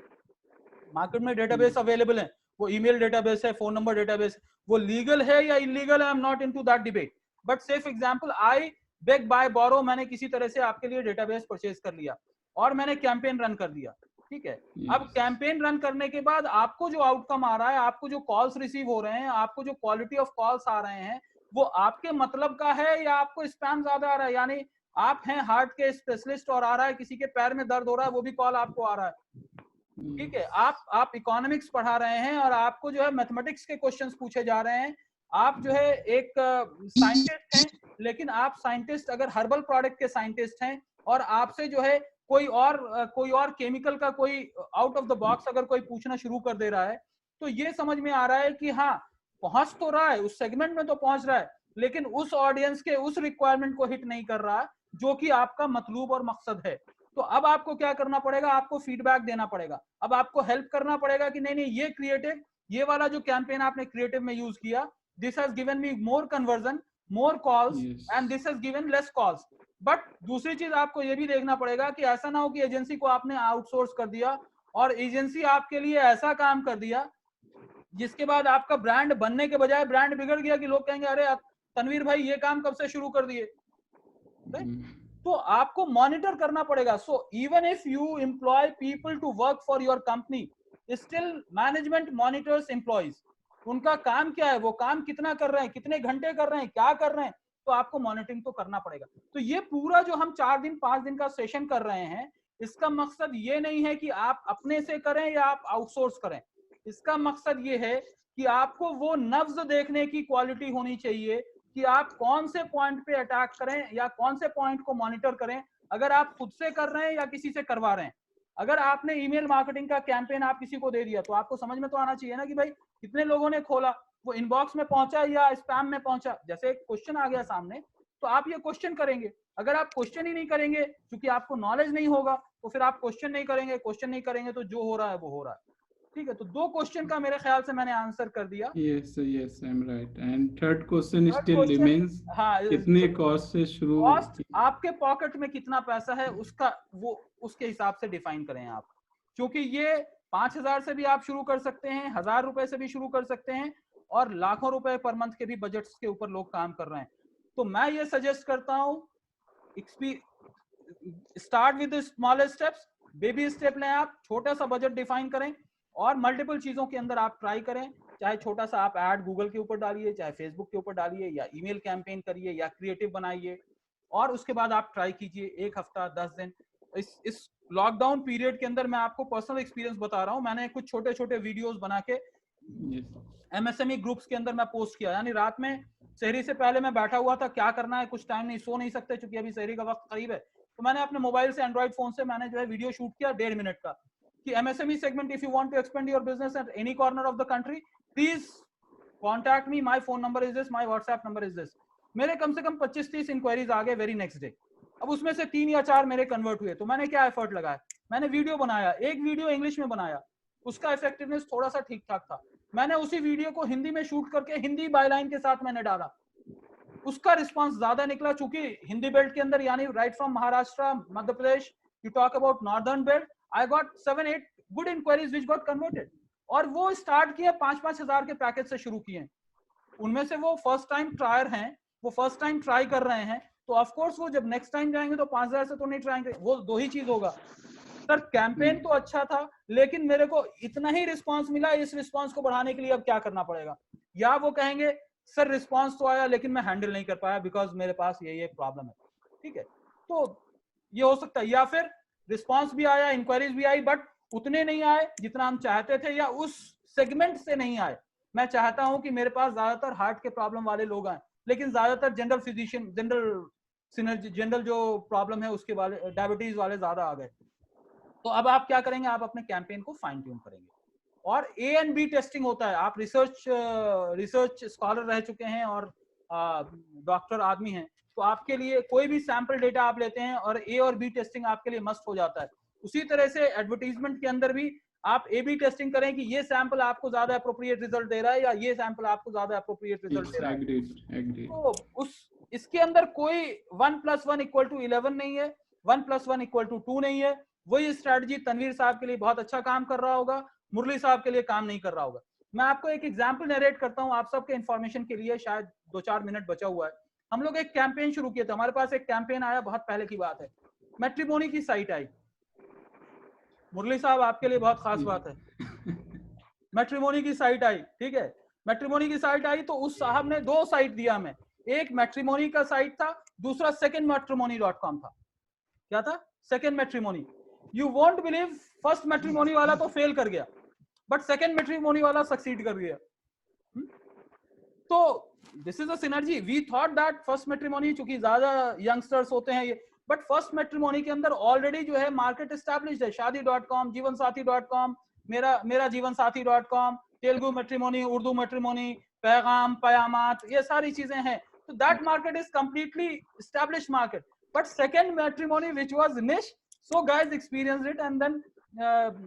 A: मार्केट में डेटाबेस अवेलेबल है, वो ईमेल डेटाबेस है, फोन नंबर डेटाबेस, वो लीगल है या इलीगल है, I am not into that debate, but say for example I beg buy borrow, मैंने किसी तरह से आपके लिए डेटाबेस परचेज कर लिया और मैंने कैंपेन रन कर दिया, ठीक है। अब कैंपेन रन करने के बाद आपको जो आउटकम आ रहा है, आपको जो कॉल्स रिसीव हो रहे हैं, आपको जो क्वालिटी ऑफ कॉल्स आ रहे हैं, वो आपके मतलब का है या आपको स्पैम ज्यादा आ रहा है? यानी आप हैं हार्ट के स्पेशलिस्ट और आ रहा है किसी के पैर में दर्द हो रहा है, वो भी कॉल आपको आ रहा है, ठीक है। आप इकोनॉमिक्स पढ़ा रहे हैं और आपको जो है मैथमेटिक्स के क्वेश्चंस पूछे जा रहे हैं, आप जो है एक साइंटिस्ट हैं, लेकिन आप साइंटिस्ट अगर हर्बल प्रोडक्ट के साइंटिस्ट हैं और आपसे जो है कोई और केमिकल का कोई आउट ऑफ द बॉक्स अगर कोई पूछना शुरू कर दे रहा है, तो ये समझ में आ रहा है कि हाँ पहुंच तो रहा है, उस सेगमेंट में तो पहुंच रहा है, लेकिन उस ऑडियंस के उस रिक्वायरमेंट को हिट नहीं कर रहा जो कि आपका मतलूब और मकसद है। तो अब आपको क्या करना पड़ेगा? आपको फीडबैक देना पड़ेगा, अब आपको हेल्प करना पड़ेगा कि नहीं ये क्रिएटिव, ये वाला जो कैंपेन आपने क्रिएटिव में यूज किया, this has given me more conversion, more calls and this has given less calls. But दूसरी चीज आपको ये भी देखना पड़ेगा कि ऐसा ना हो कि एजेंसी को आपने आउटसोर्स कर दिया और एजेंसी आपके लिए ऐसा काम कर दिया जिसके बाद आपका ब्रांड बनने के बजाय ब्रांड बिगड़ गया कि लोग कहेंगे अरे तनवीर भाई ये काम कब से शुरू कर दिए। तो आपको मॉनिटर करना पड़ेगा। So even if you employ people to work for your company, still management monitors employees, उनका काम क्या है, वो काम कितना कर रहे हैं, कितने घंटे कर रहे हैं, क्या कर रहे हैं, तो आपको मॉनिटरिंग तो करना पड़ेगा। तो ये पूरा जो हम 4 दिन 5 दिन का सेशन कर रहे हैं, इसका मकसद ये नहीं है कि आप अपने से करें या आप आउटसोर्स करें, इसका मकसद ये है कि आपको वो नब्ज देखने की क्वालिटी होनी चाहिए कि आप कौन से पॉइंट पे अटैक करें या कौन से पॉइंट को मॉनिटर करें। अगर आप खुद से कर रहे हैं या किसी से करवा रहे हैं, अगर आपने ईमेल मार्केटिंग का कैंपेन आप किसी को दे दिया तो आपको समझ में तो आना चाहिए ना कि भाई कितने लोगों ने खोला, वो इनबॉक्स में पहुंचा या स्पैम में पहुंचा। जैसे एक क्वेश्चन आ गया सामने तो आप ये क्वेश्चन करेंगे, अगर आप क्वेश्चन ही नहीं करेंगे क्योंकि आपको नॉलेज नहीं होगा तो फिर आप क्वेश्चन नहीं करेंगे तो जो हो रहा है वो हो रहा है, ठीक है। तो 2 क्वेश्चन का मेरे ख्याल से मैंने आंसर कर दिया।
F: yes I'm right and third question still remains, हाँ, कितने कॉस्ट से शुरू,
A: कॉस्ट आपके पॉकेट में कितना पैसा है उसका वो उसके हिसाब से डिफाइन करें आप, क्योंकि ये 5,000 से भी आप शुरू कर सकते हैं, 1,000 रुपए से भी शुरू कर सकते हैं और लाखों रुपए पर मंथ के भी बजट्स के ऊपर लोग काम कर रहे हैं। तो मैं ये सजेस्ट करता हूं start with smallest steps, baby step लें, आप छोटा सा बजट डिफाइन करें और मल्टीपल चीजों के अंदर आप ट्राई करें, चाहे छोटा सा आप ऐड गूगल के ऊपर डालिए, चाहे फेसबुक के ऊपर डालिए या ईमेल कैंपेन करिए या क्रिएटिव बनाइए और उसके बाद आप ट्राई कीजिए 1 हफ्ता 10 दिन। इस लॉकडाउन पीरियड के अंदर मैं आपको पर्सनल एक्सपीरियंस बता रहा हूं, मैंने कुछ छोटे छोटे वीडियोस बना के MSME ग्रुप्स के अंदर मैं पोस्ट किया, यानी रात में सहरी से पहले मैं बैठा हुआ था, क्या करना है, कुछ टाइम नहीं, सो नहीं सकते क्योंकि अभी सहरी का वक्त करीब है, तो मैंने अपने मोबाइल से एंड्रॉइड फोन से मैंने जो है वीडियो शूट किया 1.5 मिनट का कि MSME segment, if you want to expand your business at any corner of the country, please contact me, my phone number is this, my WhatsApp number is this। मेरे कम से कम 25-30 inquiries आ गए very next day. अब उसमें से 3 या 4 मेरे convert हुए, तो मैंने क्या एफर्ट लगाया, मैंने वीडियो बनाया, एक वीडियो इंग्लिश में बनाया, उसका इफेक्टिवनेस थोड़ा सा ठीक ठाक था, मैंने उसी वीडियो को हिंदी में शूट करके हिंदी बायलाइन के साथ मैंने डाला, उसका रिस्पांस ज्यादा निकला, चूंकि हिंदी बेल्ट के अंदर यानी right from Maharashtra, Madhya Pradesh, You talk about Northern Belt, I got 7-8 good inquiries which got converted. और वो स्टार्ट किए 5-5 हजार के पैकेज से शुरू किए, उनमें से वो फर्स्ट टाइम ट्रायर हैं, वो फर्स्ट टाइम ट्राई कर रहे हैं, तो ऑफ कोर्स वो जब नेक्स्ट टाइम जाएंगे तो 5000 से तो नहीं ट्राई करेंगे, वो दो ही चीज होगा। सर कैंपेन तो अच्छा था, लेकिन मेरे को इतना ही रिस्पांस मिला, इस रिस्पांस को बढ़ाने के लिए अब क्या करना पड़ेगा? या वो कहेंगे सर रिस्पांस तो आया लेकिन मैं हैंडल नहीं कर पाया बिकॉज मेरे पास ये प्रॉब्लम है, ठीक है, तो ये हो सकता है। या फिर रिस्पांस भी आया, इंक्वायरीज भी आई, बट उतने नहीं आए जितना हम चाहते थे, या उस सेगमेंट से नहीं आए। मैं चाहता हूं कि मेरे पास ज्यादातर हार्ट के प्रॉब्लम वाले लोग आए, लेकिन ज्यादातर जनरल फिजिशियन, जनरल जो प्रॉब्लम है उसके वाले, डायबिटीज वाले ज्यादा आ गए। तो अब आप क्या करेंगे? आप अपने कैंपेन को फाइन ट्यून करेंगे, और ए एंड बी टेस्टिंग होता है। आप रिसर्च स्कॉलर रह चुके हैं और डॉक्टर आदमी हैं, तो आपके लिए कोई भी सैंपल डेटा आप लेते हैं और ए और बी टेस्टिंग आपके लिए मस्ट हो जाता है। उसी तरह से एडवर्टीजमेंट के अंदर भी आप ए बी टेस्टिंग करें कि ये सैंपल आपको ज्यादा अप्रोप्रिएट रिजल्ट दे रहा है या ये सैंपल आपको ज्यादा अप्रोप्रिएट रिजल्ट दे रहा है। तो इसके अंदर कोई 1 + 1 = 11 नहीं है, 1 + 1 = 2 नहीं है। वही स्ट्रेटजी तनवीर साहब के लिए बहुत अच्छा काम कर रहा होगा, मुरली साहब के लिए काम नहीं कर रहा होगा। मैं आपको एक एग्जांपल नरेट करता हूं आप सबके इंफॉर्मेशन के लिए, शायद 2-4 मिनट बचा हुआ है। हम लोग एक कैंपेन शुरू किए थे, हमारे पास एक कैंपेन आया, बहुत पहले की बात है, मैट्रिमोनी की साइट आई। मुरली साहब आपके लिए बहुत खास बात है, मैट्रिमोनी की साइट आई, ठीक है, मैट्रिमोनी की साइट आई तो उस साहब ने 2 साइट दिया हमें, एक मैट्रिमोनी का साइट था, दूसरा secondmatrimony.com था। क्या था? Second matrimony. You won't believe, first matrimony वाला तो फेल कर गया, बट सेकंड मैट्रिमोनी वाला सक्सीड कर गया। तो this is a synergy. We thought that first matrimony, चूंकि ज्यादा यंगस्टर्स होते हैं ये, बट फर्स्ट मैट्रिमोनी के अंदर ऑलरेडी जो है मार्केट एस्टैब्लिश्ड है। शादी.com, जीवनसाथी.com, मेरा जीवनसाथी.com, तेलुगु मैट्रिमोनी, उर्दू मैट्रिमोनी, पैगाम, पयामात, ये सारी चीजें हैं। तो that market is completely established market. But second matrimony which was निश, so guys experienced it and then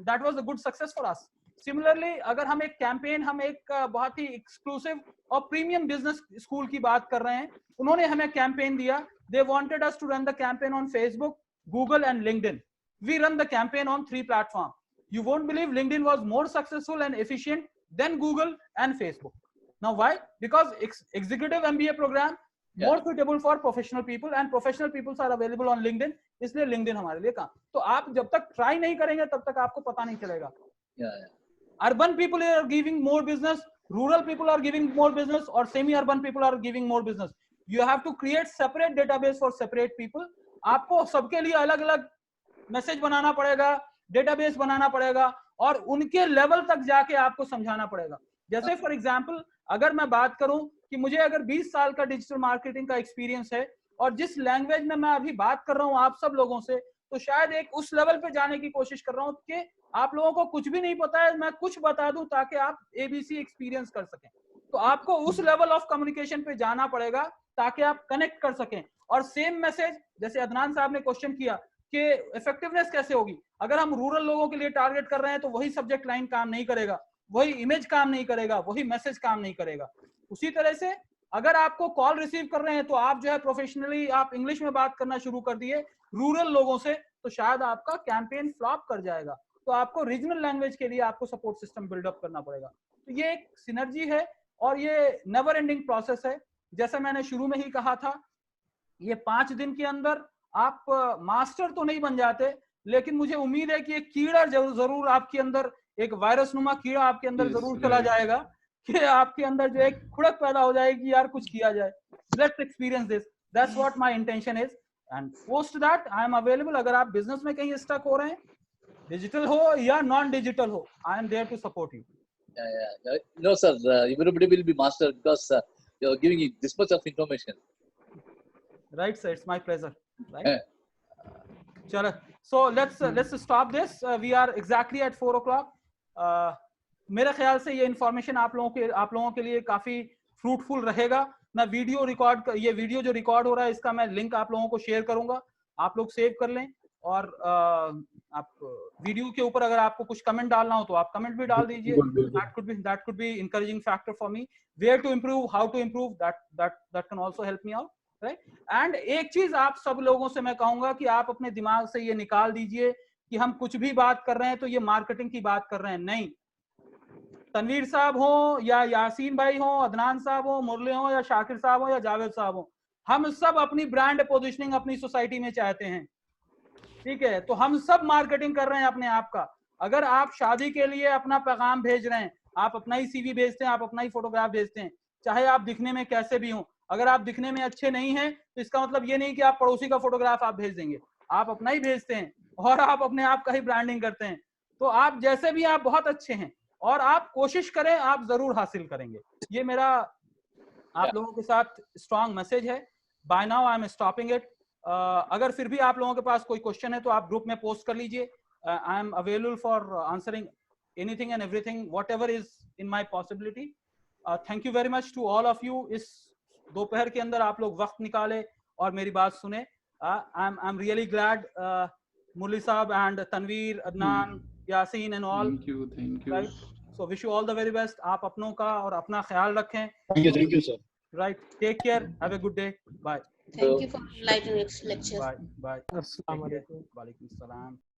A: that was a good success for us. Similarly, अगर हम एक कैंपेन, हम एक बहुत ही एक्सक्लूसिव और प्रीमियम बिजनेस स्कूल की बात कर रहे हैं, उन्होंने हमें कैंपेन दिया, they wanted us to run the campaign on Facebook, Google and LinkedIn. We run the campaign on 3 platforms. You won't believe LinkedIn was more successful and efficient than Google and Facebook. Now why? Because executive MBA program more suitable for professional people and professional people are available on LinkedIn, इसलिए LinkedIn हमारे लिए काम। तो आप जब तक try नहीं करेंगे तब तक आपको पता नहीं चलेगा। Urban people are giving more business, rural people are giving more business, और semi-urban people are giving more business. You have to create separate database for separate people. आपको सबके लिए अलग अलग मैसेज बनाना पड़ेगा, डेटाबेस बनाना पड़ेगा, और उनके लेवल तक जाके आपको समझाना पड़ेगा। जैसे फॉर एग्जाम्पल अगर मैं बात करूं कि मुझे अगर 20 साल का डिजिटल मार्केटिंग का एक्सपीरियंस है और जिस लैंग्वेज में मैं अभी बात कर रहा हूं आप सब लोगों से, तो शायद एक उस लेवल पे जाने की कोशिश कर रहा हूं कि आप लोगों को कुछ भी नहीं पता है, मैं कुछ बता दूं ताकि आप ABC एक्सपीरियंस कर सकें। तो आपको उस लेवल ऑफ कम्युनिकेशन पे जाना पड़ेगा ताकि आप कनेक्ट कर सकें। और सेम मैसेज, जैसे अदनान साहब ने क्वेश्चन किया कि इफेक्टिवनेस कैसे होगी, अगर हम रूरल लोगों के लिए टारगेट कर रहे हैं तो वही सब्जेक्ट लाइन काम नहीं करेगा, वही इमेज काम नहीं करेगा, वही मैसेज काम नहीं करेगा। उसी तरह से अगर आपको कॉल रिसीव कर रहे हैं तो आप जो है प्रोफेशनली आप इंग्लिश में बात करना शुरू कर दिए रूरल लोगों से, तो शायद आपका कैंपेन फ्लॉप कर जाएगा। तो आपको रीजनल लैंग्वेज के लिए आपको सपोर्ट सिस्टम बिल्डअप करना पड़ेगा। तो ये एक सिनर्जी है और ये नेवर एंडिंग प्रोसेस है। जैसा मैंने शुरू में ही कहा था, ये 5 दिन के अंदर आप मास्टर तो नहीं बन जाते, लेकिन मुझे उम्मीद है कि एक कीड़ा जरूर आपके अंदर, एक वायरस नुमा कीड़ा आपके अंदर जरूर चला जाएगा कि आपके अंदर जो एक खुड़क पैदा हो जाएगी यार कुछ किया जाए। Let's experience this, that's what my intention is, and post that I am available. अगर आप बिजनेस में कहीं स्टक हो रहे हैं, डिजिटल हो या नॉन डिजिटल हो, I am there to support you.
B: No sir, everybody will be master because you are giving this much of information.
A: Right sir, it's my pleasure. Right? Chalo, so let's stop this. We are exactly at 4 o'clock. मेरे ख्याल से ये information आप लोगों के लिए काफी fruitful रहेगा। मैं वीडियो रिकॉर्ड, ये वीडियो जो रिकॉर्ड हो रहा है इसका मैं लिंक आप लोगों को शेयर करूंगा, आप लोग सेव कर लें। और आप वीडियो के ऊपर अगर आपको कुछ कमेंट डालना हो तो आप कमेंट भी डाल दीजिए। that could be encouraging factor for me, where to improve, how to improve, that can also help me out. Right. And एक चीज आप सब लोगों से मैं कहूंगा कि आप अपने दिमाग से ये निकाल दीजिए कि हम कुछ भी बात कर रहे हैं तो ये मार्केटिंग की बात कर रहे हैं, नहीं। तनवीर साहब हो या यासीन भाई हो, अदनान साहब हो, मुरली हो या शाकिर साहब हो या जावेद साहब हो, हम सब अपनी ब्रांड पोजीशनिंग अपनी सोसाइटी में चाहते हैं, ठीक है। तो हम सब मार्केटिंग कर रहे हैं अपने आप का। अगर आप शादी के लिए अपना पैगाम भेज रहे हैं, आप अपना ही CV भेजते हैं, आप अपना ही फोटोग्राफ भेजते हैं, चाहे आप दिखने में कैसे भी हो, अगर आप दिखने में अच्छे नहीं हैं तो इसका मतलब ये नहीं कि आप पड़ोसी का फोटोग्राफ आप भेज देंगे, आप अपना ही भेजते हैं और आप अपने आप का ही ब्रांडिंग करते हैं। तो आप जैसे भी, आप बहुत अच्छे हैं और आप कोशिश करें, आप जरूर हासिल करेंगे। ये मेरा आप लोगों के साथ स्ट्रॉन्ग मैसेज है। Bye now I am stopping it. अगर फिर भी आप लोगों के पास कोई क्वेश्चन है तो आप ग्रुप में पोस्ट कर लीजिए। I am available for answering anything and everything whatever is in my possibility. Thank you very much to all of you. इस दोपहर के अंदर आप लोग वक्त निकाले और मेरी बात सुने। I am really glad Murali sahab and Tanveer, Adnan, Yasin and all.
F: Thank you.
A: So wish you all the very best. आप अपनों का और अपना ख्याल रखें।
D: Thank you, sir.
A: Right. Take care. Have a good day. Bye.
G: Thank you for enlightening lecture.
A: Bye. Bye.
E: अस्सलाम
A: Take care.
E: वालेकुम।
A: Walaikum salam.